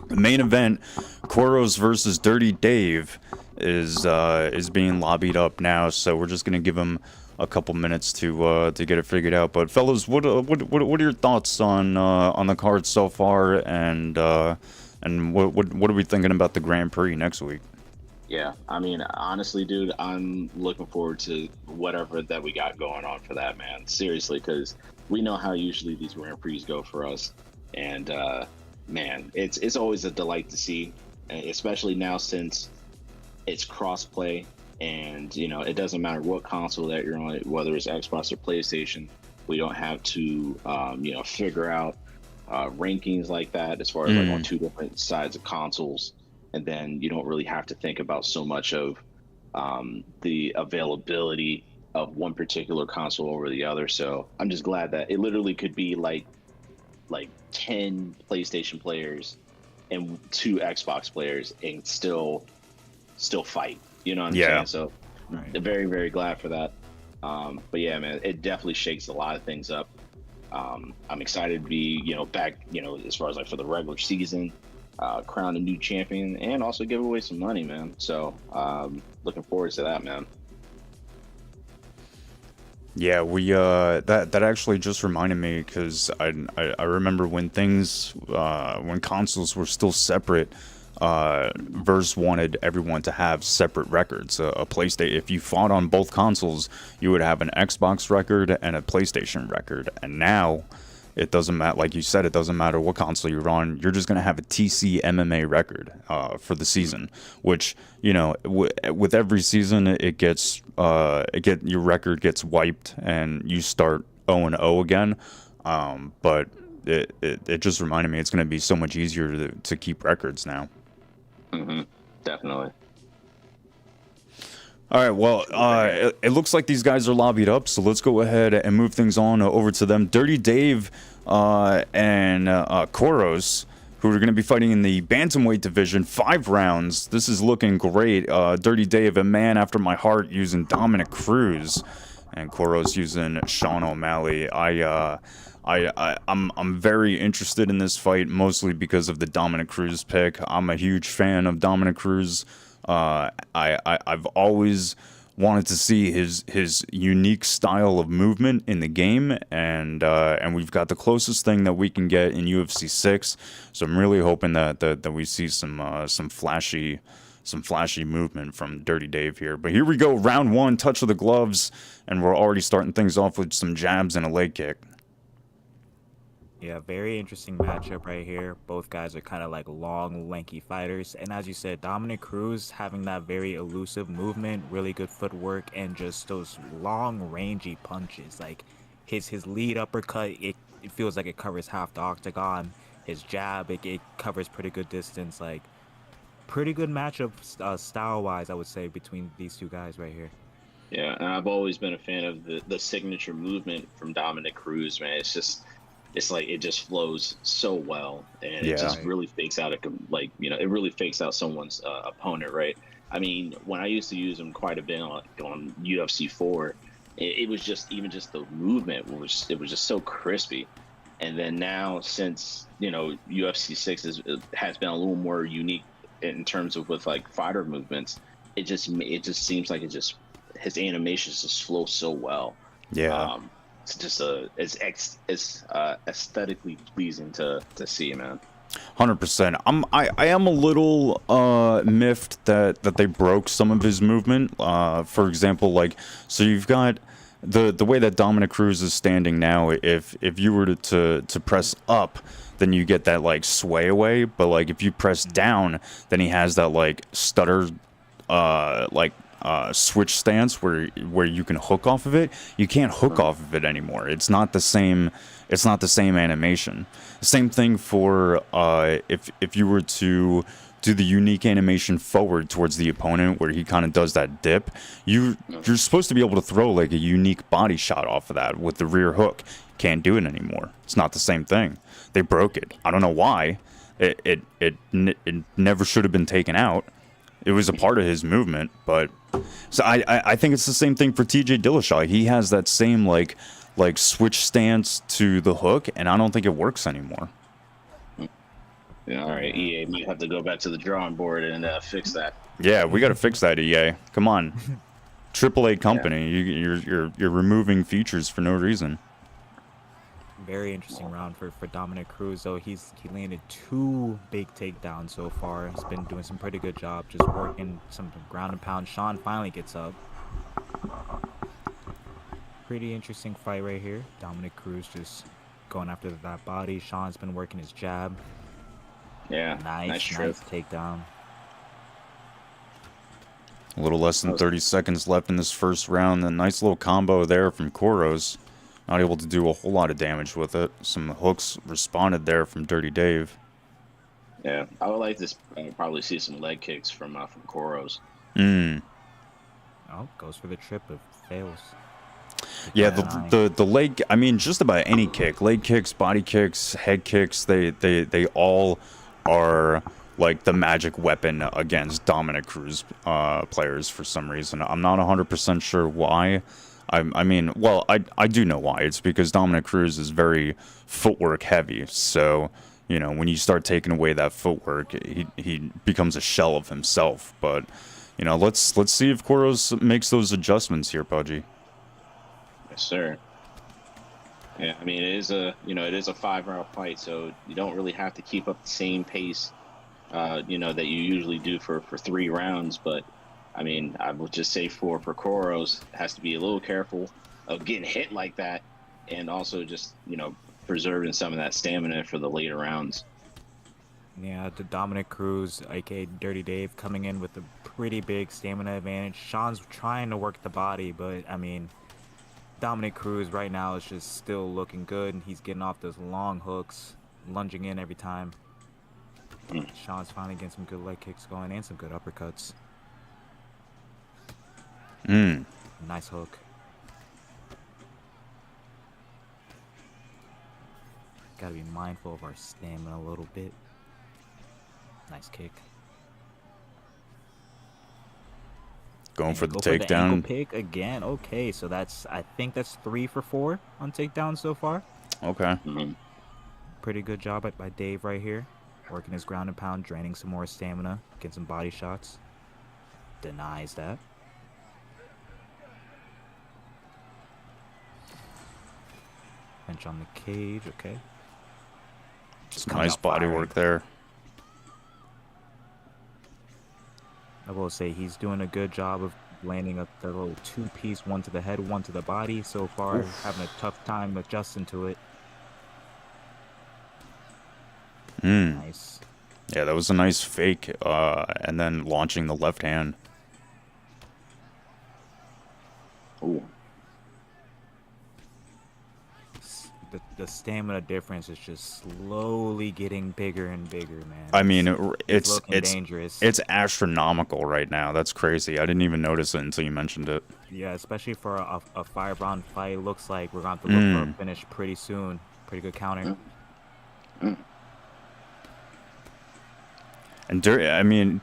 the main event, Coros versus Dirty Dave, is being lobbied up now. So we're just gonna give him a couple minutes to get it figured out. But fellas, what are your thoughts on the card so far, and what are we thinking about the Grand Prix next week? Yeah, I mean, honestly, dude, I'm looking forward to whatever that we got going on for that, man. Seriously, because we know how usually these Grand Prix go for us, and man, it's always a delight to see, especially now since it's cross-play, and it doesn't matter what console that you're on, whether it's Xbox or PlayStation. We don't have to figure out rankings like that as far as like on two different sides of consoles. And then you don't really have to think about so much of the availability of one particular console over the other. So I'm just glad that it literally could be like 10 PlayStation players and 2 Xbox players and still fight. You know what I'm saying? So I'm very, very glad for that. But yeah, man, it definitely shakes a lot of things up. I'm excited to be, back, as far as like for the regular season. Crown a new champion and also give away some money, man. So looking forward to that, man. Yeah, we that actually just reminded me, because I remember when when consoles were still separate. Verse wanted everyone to have separate records. A PlayStation, if you fought on both consoles, you would have an Xbox record and a PlayStation record. And now it doesn't matter, like you said, it doesn't matter what console you're on. You're just gonna have a TC MMA record for the season, which with every season it gets your record gets wiped and you start 0-0 again. But it just reminded me it's gonna be so much easier to keep records now. Definitely. All right, well, it looks like these guys are lobbied up, so let's go ahead and move things on over to them. Dirty Dave and Coros, who are going to be fighting in the bantamweight division, 5 rounds. This is looking great. Dirty Dave, a man after my heart, using Dominic Cruz, and Coros using Sean O'Malley. I'm very interested in this fight, mostly because of the Dominic Cruz pick. I'm a huge fan of Dominic Cruz. I've always wanted to see his unique style of movement in the game, and we've got the closest thing that we can get in UFC 6. So I'm really hoping that we see some flashy movement from Dirty Dave here. But here we go, round 1, touch of the gloves, and we're already starting things off with some jabs and a leg kick. Yeah, very interesting matchup right here. Both guys are kind of like long, lanky fighters. And as you said, Dominic Cruz having that very elusive movement, really good footwork, and just those long, rangy punches. Like his lead uppercut, it feels like it covers half the octagon. His jab, it covers pretty good distance. Like pretty good matchup style-wise, I would say, between these two guys right here. Yeah, and I've always been a fan of the signature movement from Dominic Cruz, man. It's like it just flows so well, and it just really fakes out it really fakes out someone's opponent, right? I mean, when I used to use him quite a bit on UFC 4, it was just the movement was just so crispy. And then now, since UFC 6 has been a little more unique in terms of with like fighter movements, it just seems like his animations just flow so well. Yeah. It's just it's aesthetically pleasing to see, man. 100%. I am a little miffed that they broke some of his movement. For example, so you've got the way that Dominic Cruz is standing now. If you were to press up, then you get that sway away. But if you press down, then he has that stutter switch stance where you can hook off of it. You can't hook off of it anymore. It's not the same animation. Same thing for if you were to do the unique animation forward towards the opponent where he kind of does that dip, you're supposed to be able to throw a unique body shot off of that with the rear hook. Can't do it anymore. It's not the same thing. They broke it. I don't know why. It never should have been taken out. It was a part of his movement, but so I think it's the same thing for TJ Dillashaw. He has that same like switch stance to the hook, and I don't think it works anymore. Yeah, all right, EA might have to go back to the drawing board and fix that. Yeah, we got to fix that, EA. Come on, AAA company. You're removing features for no reason. Very interesting round for Dominic Cruz, though. He landed 2 big takedowns so far. He's been doing some pretty good job just working some ground and pound. Sean finally gets up. Pretty interesting fight right here. Dominic Cruz just going after that body. Sean's been working his jab. Yeah, nice takedown. A little less than 30 seconds left in this first round. A nice little combo there from Coros. Not able to do a whole lot of damage with it. Some hooks responded there from DirrtyDave. Yeah, I would like to probably see some leg kicks from Coros. Oh, goes for the trip, but fails. Yeah, the leg. I mean, just about any kick, leg kicks, body kicks, head kicks. They all are like the magic weapon against Dominic Cruz players for some reason. I'm not 100% sure why. I mean, well, I do know why. It's because Dominic Cruz is very footwork heavy. So, you know, when you start taking away that footwork, he becomes a shell of himself. But, you know, let's see if Coros makes those adjustments here, Pudgy. Yes, sir. Yeah, I mean, it is a 5-round fight, so you don't really have to keep up the same pace, that you usually do for 3 rounds, but I mean, I would just say for Coros, has to be a little careful of getting hit like that, and also just preserving some of that stamina for the later rounds. Yeah, the Dominic Cruz, aka DirrtyDave, coming in with a pretty big stamina advantage. Sean's trying to work the body, but I mean, Dominic Cruz right now is just still looking good, and he's getting off those long hooks, lunging in every time. Sean's finally getting some good leg kicks going and some good uppercuts. Nice hook. Gotta be mindful of our stamina a little bit. Nice kick. Going for the takedown. takedown. The ankle pick again. Okay, so I think that's 3 for 4 on takedown so far. Okay. Pretty good job by Dave right here. Working his ground and pound, draining some more stamina, getting some body shots. Denies that. Pinch on the cage, okay. Just nice body work there. I will say he's doing a good job of landing the little 2-piece, one to the head, one to the body so far. Having a tough time adjusting to it. Nice. Yeah, that was a nice fake, and then launching the left hand. Ooh. The stamina difference is just slowly getting bigger and bigger, man. I mean, it's dangerous. It's astronomical right now. That's crazy. I didn't even notice it until you mentioned it. Yeah, especially for a 5-round fight. Looks like we're going to have to look for a finish pretty soon. Pretty good counter. And I mean,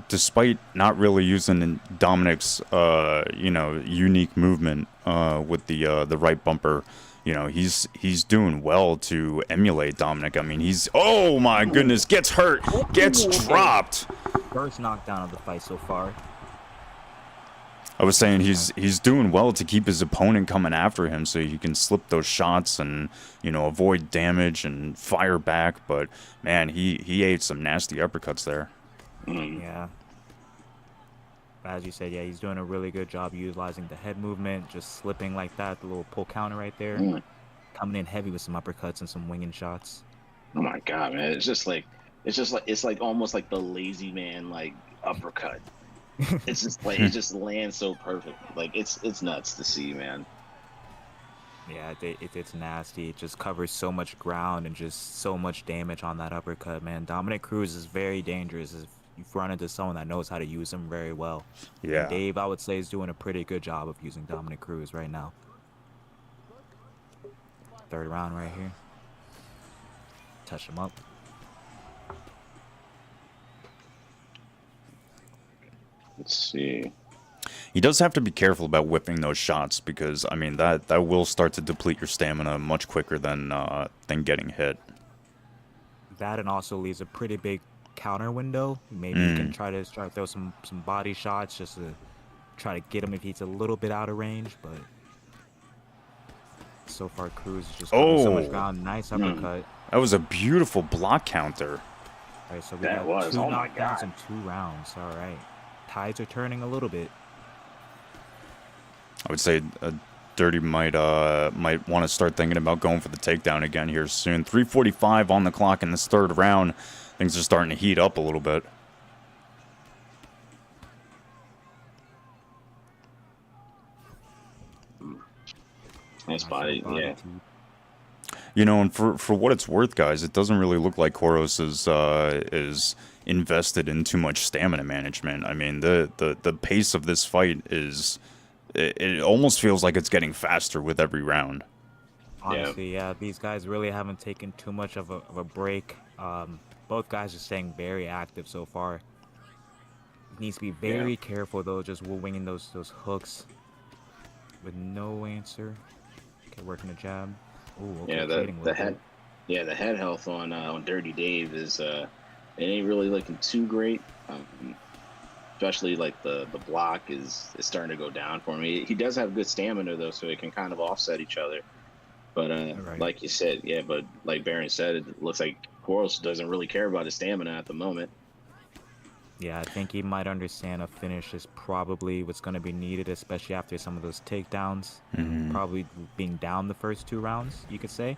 despite not really using Dominic's, unique movement with the right bumper, he's doing well to emulate Dominic. I mean, oh my goodness, gets hurt, gets dropped. First knockdown of the fight so far. I was saying he's doing well to keep his opponent coming after him so he can slip those shots and, avoid damage and fire back. But, man, he ate some nasty uppercuts there. Yeah. As you said, yeah, he's doing a really good job utilizing the head movement, just slipping like that, the little pull counter right there. Coming in heavy with some uppercuts and some winging shots. Oh, my God, man. It's like almost like the lazy man, like, uppercut. It's just like it just lands so perfect. Like it's nuts to see, man. Yeah, it's nasty. It just covers so much ground and just so much damage on that uppercut, man. Dominic Cruz is very dangerous if you've run into someone that knows how to use him very well. Yeah. And Dave, I would say, is doing a pretty good job of using Dominic Cruz right now. 3rd round right here. Touch him up. Let's see. He does have to be careful about whipping those shots because, I mean, that will start to deplete your stamina much quicker than getting hit. That and also leaves a pretty big counter window. Maybe you can try to throw some body shots just to try to get him if he's a little bit out of range. But so far, Cruz is just covering so much ground. Nice uppercut. That was a beautiful block counter. All right, so we got 2 knockdowns in 2 rounds. All right, tides are turning a little bit. I would say Dirty might want to start thinking about going for the takedown again here soon. 3:45 on the clock in this 3rd round. Things are starting to heat up a little bit. Nice body, yeah. You know, and for what it's worth, guys, it doesn't really look like Coros is invested in too much stamina management. I mean, the pace of this fight is, it almost feels like it's getting faster with every round. Honestly, yeah, these guys really haven't taken too much of a break. Both guys are staying very active so far. He needs to be very careful though, just winging those hooks with no answer. Okay, working a jab. Ooh, okay, the head health on DirrtyDave is it ain't really looking too great. Especially like the block is starting to go down for me. He does have good stamina though, so it can kind of offset each other. But like you said, but like Baron said, it looks like Coros doesn't really care about his stamina at the moment. Yeah, I think he might understand a finish is probably what's going to be needed, especially after some of those takedowns. Probably being down the first 2 rounds, you could say,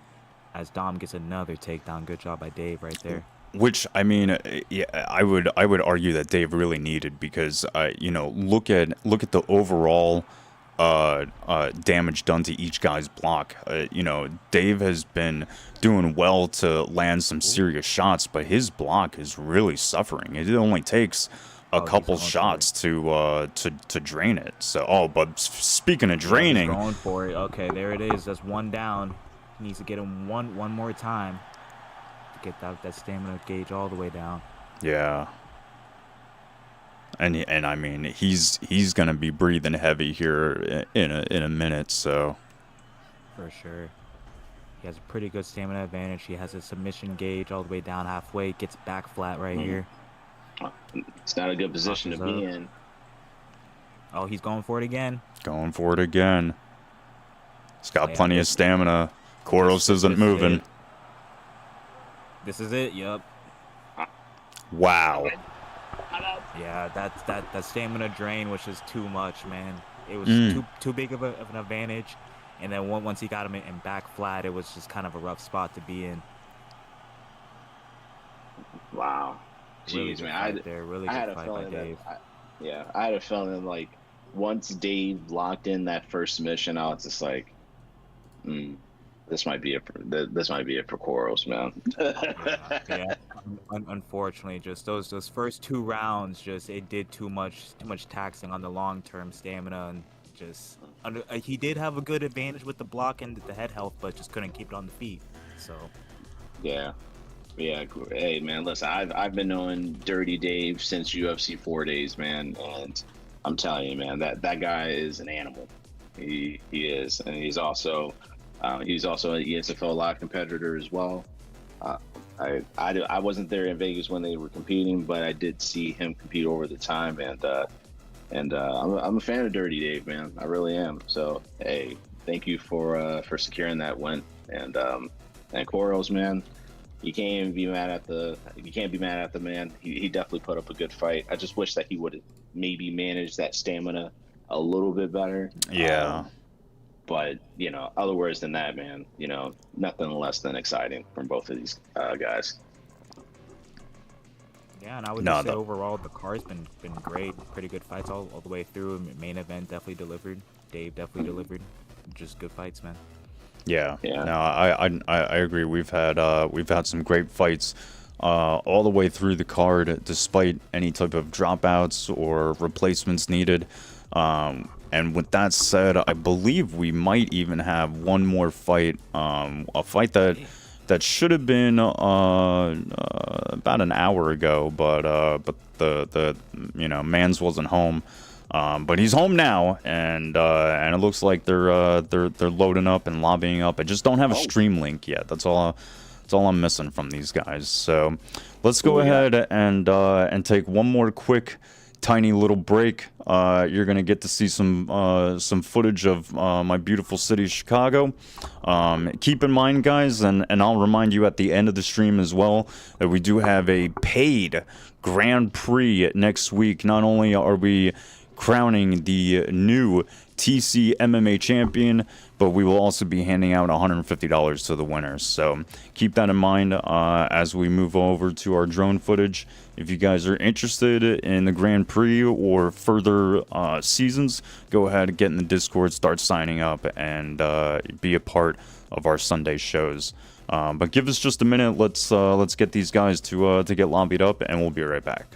as Dom gets another takedown. Good job by Dave right there. Which, I mean, yeah, I would argue that Dave really needed because, you know, look at the overall damage done to each guy's block. You know, Dave has been doing well to land some serious shots, but his block is really suffering. It only takes a couple shots to drain it. So, but speaking of draining, going for it. Okay, there it is. That's 1 down. He needs to get him one more time. Get that stamina gauge all the way down. Yeah. And I mean he's gonna be breathing heavy here in a minute, so for sure. He has a pretty good stamina advantage. He has a submission gauge all the way down halfway. Gets back flat right here. It's not a good position to be in. Oh, he's going for it again. Going for it again. He's got plenty of stamina. Coros isn't moving. This is it. Yup. Wow. Yeah, that stamina drain was just too much, man. It was too big of an advantage, and then once he got him in back flat, it was just kind of a rough spot to be in. Wow. Jeez, man. I had a feeling I had a feeling like once Dave locked in that first submission, I was just like, this might be it for Coros, man. Yeah. Unfortunately, just those first 2 rounds, it did too much taxing on the long-term stamina, and just he did have a good advantage with the block and the head health, but just couldn't keep it on the feet. So yeah. Hey man, listen, I've been knowing DirrtyDave since UFC 4 days, man, and I'm telling you, man, that guy is an animal. He is, and he's also an ESFL Live competitor as well. I wasn't there in Vegas when they were competing, but I did see him compete over the time, and I'm a fan of DirrtyDave, man. I really am. So hey, thank you for securing that win, and Coros, man, you can't be mad at the man. He definitely put up a good fight. I just wish that he would maybe manage that stamina a little bit better. Yeah. But, you know, other words than that, man, you know, nothing less than exciting from both of these guys. Yeah, and I would just say overall the card's been great. Pretty good fights all the way through. Main event definitely delivered. Dave definitely delivered. Just good fights, man. Yeah. No, I agree. We've had some great fights all the way through the card, despite any type of dropouts or replacements needed. And with that said, I believe we might even have one more fight, a fight that that should have been about an hour ago, but the Mans wasn't home. But he's home now, and it looks like they're loading up and lobbying up. I just don't have a stream link yet. That's all I'm missing from these guys. So let's go ahead and take one more quick, tiny little break. You're gonna get to see some footage of my beautiful city, Chicago. Keep in mind, guys, and I'll remind you at the end of the stream as well, that we do have a paid Grand Prix next week. Not only are we crowning the new TC MMA champion, but we will also be handing out $150 to the winners. So keep that in mind as we move over to our drone footage. If you guys are interested in the Grand Prix or further seasons, go ahead and get in the Discord, start signing up, and be a part of our Sunday shows. But give us just a minute. Let's get these guys to get lobbied up, and we'll be right back.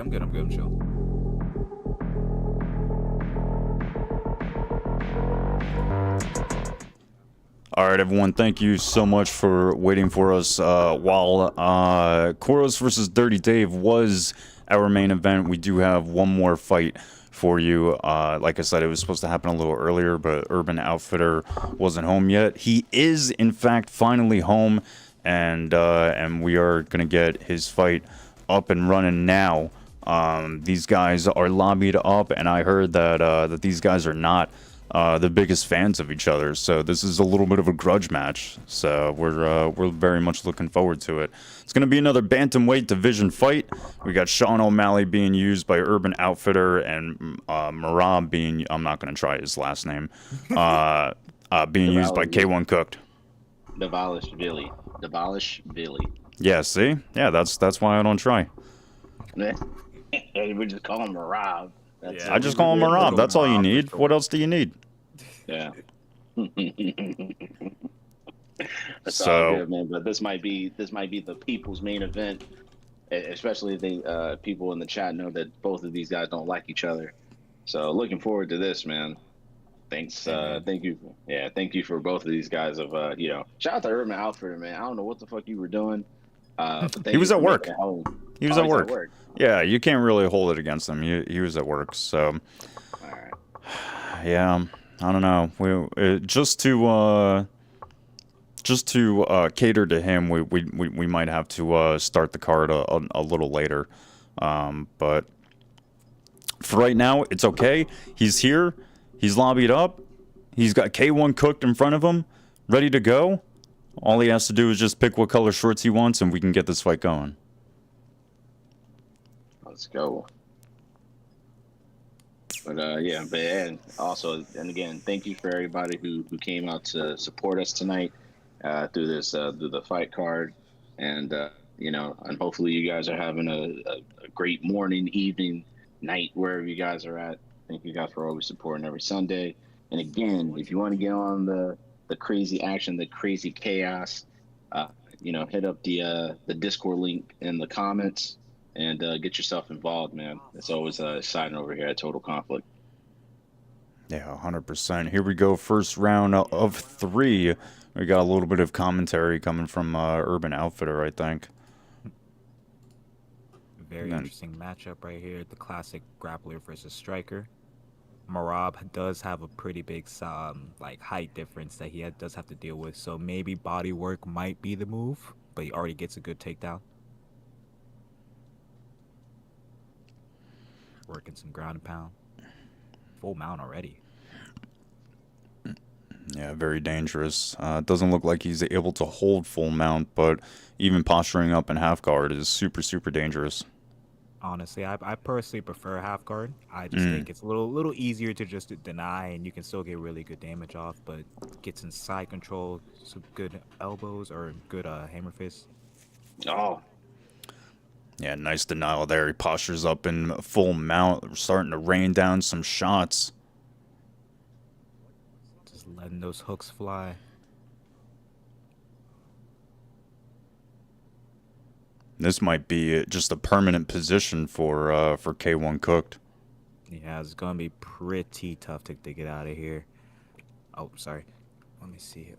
I'm good. I'm chill. All right, everyone. Thank you so much for waiting for us. While Coros versus Dirty Dave was our main event, we do have one more fight for you. Like I said, it was supposed to happen a little earlier, but Urban Outfitter wasn't home yet. He is, in fact, finally home, and we are gonna get his fight up and running now. These guys are lobbied up, and I heard that that these guys are not the biggest fans of each other, so this is a little bit of a grudge match. So we're very much looking forward to it. It's gonna be another bantamweight division fight. We got Sean O'Malley being used by Urban Outfitter, and Marab being, I'm not gonna try his last name, being used by K1 Cooked. Devalishvili. Yeah, see? Yeah, that's why I don't try. We just call him Marab. I just call him Marab. That's all you need. What else do you need? Yeah. That's all good, man. But this might be the people's main event. Especially if the people in the chat know that both of these guys don't like each other. So looking forward to this, man. Thanks. Thank you. Yeah, thank you for both of these guys. Shout out to Urban Outfitter, man. I don't know what the fuck you were doing. But he was at work. He was at work. work. Yeah, you can't really hold it against him. He was at work, so. All right. Yeah, I don't know. Just to cater to him, we might have to start the card a little later. But for right now, it's okay. He's here. He's lobbied up. He's got K1 Cooked in front of him, ready to go. All he has to do is just pick what color shorts he wants, and we can get this fight going. Let's go. But and again, thank you for everybody who came out to support us tonight through the fight card, and and hopefully you guys are having a great morning, evening, night, wherever you guys are at. Thank you guys for always supporting every Sunday. And again, if you want to get on the crazy action, the crazy chaos, hit up the Discord link in the comments and get yourself involved, man. It's always exciting over here at Total Conflict. Yeah, 100%. Here we go. First round of 3. We got a little bit of commentary coming from Urban Outfitter, I think. Very interesting matchup right here. The classic grappler versus striker. Marab does have a pretty big height difference that he does have to deal with, so maybe body work might be the move, but he already gets a good takedown. Working some ground and pound. Full mount already. Yeah, very dangerous. It doesn't look like he's able to hold full mount, but even posturing up in half guard is super, super dangerous. Honestly, I personally prefer half guard. I just think it's a little easier to just deny, and you can still get really good damage off, but gets in side control, some good elbows or good hammer fists. Oh. Yeah, nice denial there. He postures up in full mount, starting to rain down some shots. Just letting those hooks fly. This might be just a permanent position for K1 Cooked. Yeah, it's gonna be pretty tough to get out of here. Oh, sorry. Let me see.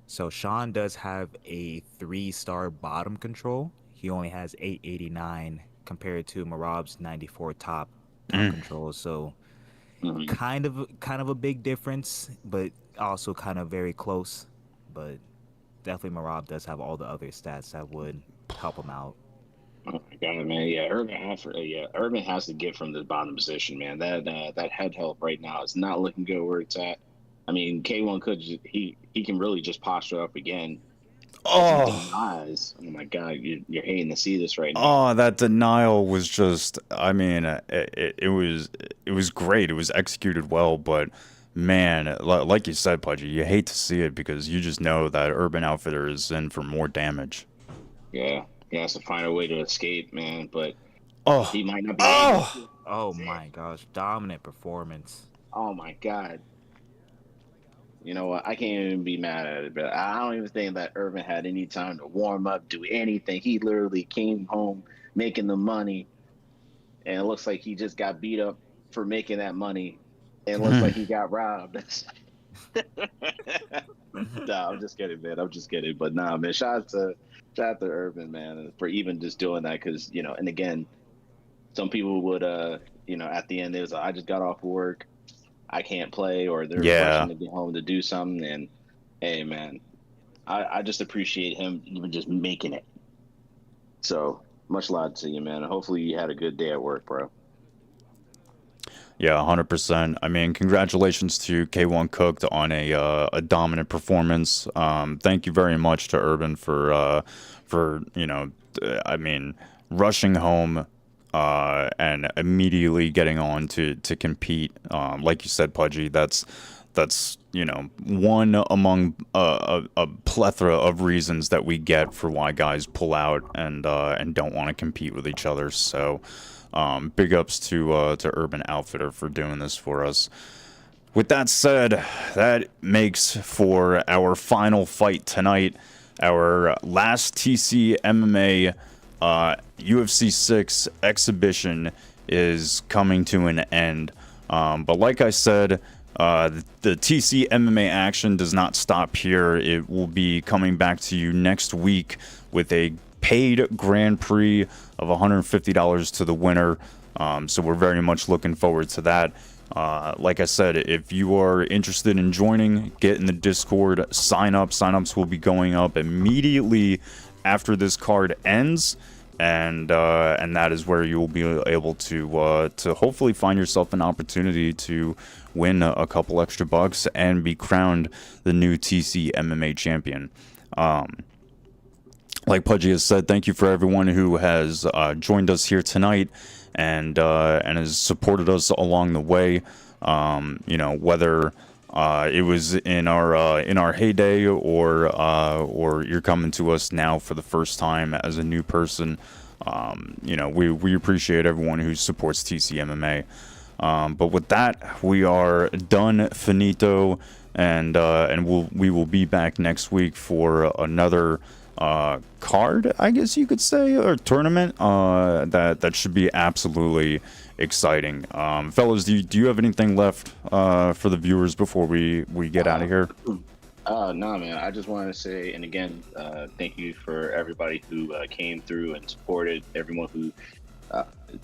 So Sean does have a 3-star bottom control. He only has 889 compared to Marab's 94 top control. So kind of a big difference, but also kind of very close. But definitely Marab does have all the other stats that would help him out. Oh my god, man! Yeah, Urban has to get from the bottom position, man. That head help right now is not looking good where it's at. I mean, K1 could he can really just posture up again. Oh my god, you're hating to see this right now. Oh, that denial was just. I mean, it was great. It was executed well, but. Man, like you said, Pudgy, you hate to see it because you just know that Urban Outfitter is in for more damage. Yeah, he has to find a way to escape, man, but he might not be able to. Oh my gosh, dominant performance. Oh my god. You know what? I can't even be mad at it, but I don't even think that Irvin had any time to warm up, do anything. He literally came home making the money, and it looks like he just got beat up for making that money, and it looks like he got robbed. Nah, I'm just kidding, man. I'm just kidding. But nah, man, shout out to Irvin, man, for even just doing that. Because and again, some people would, at the end, it was like, I just got off work, I can't play, or they're rushing to get home to do something. And hey, man, I just appreciate him even just making it. So much love to you, man. Hopefully you had a good day at work, bro. Yeah, 100%. I mean, congratulations to K1 Cooked on a dominant performance. Thank you very much to Urban for I mean, rushing home and immediately getting on to compete. Like you said, Pudgy, that's one among a plethora of reasons that we get for why guys pull out and don't want to compete with each other. So big ups to Urban Outfitter for doing this for us. With that said, that makes for our final fight tonight, our last TC MMA UFC 6 exhibition is coming to an end. But like I said, the TC MMA action does not stop here. It will be coming back to you next week with a paid Grand Prix of $150 to the winner. So we're very much looking forward to that. Like I said, if you are interested in joining, get in the Discord, sign up. Sign-ups will be going up immediately after this card ends. And that is where you will be able to hopefully find yourself an opportunity to win a couple extra bucks and be crowned the new TC MMA champion. Like Pudgy has said, thank you for everyone who has joined us here tonight and has supported us along the way. Whether it was in our heyday or you're coming to us now for the first time as a new person. We appreciate everyone who supports TC MMA. But with that, we are done, finito, and we will be back next week for another card, I guess you could say, or tournament that should be absolutely exciting. Fellas, do you have anything left for the viewers before we get out of here? No, man. I just wanted to say, and again, thank you for everybody who came through and supported, everyone who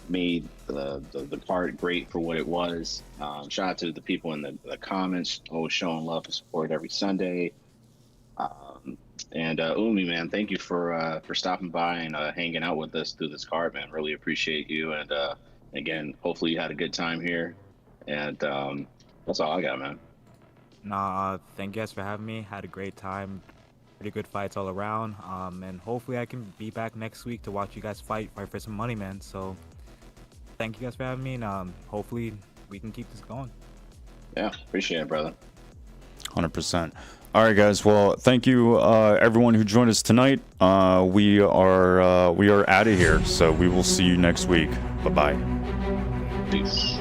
made the card great for what it was. Shout out to the people in the comments, always showing love and support every Sunday. And Umi, man, thank you for stopping by and hanging out with us through this card, man. Really appreciate you. And again, hopefully you had a good time here. And that's all I got, man. Nah, thank you guys for having me. Had a great time. Pretty good fights all around. And hopefully I can be back next week to watch you guys fight for some money, man. So thank you guys for having me, and hopefully we can keep this going. Yeah, appreciate it, brother. 100%. All right, guys. Well, thank you, everyone who joined us tonight. We are out of here, so we will see you next week. Bye-bye. Peace.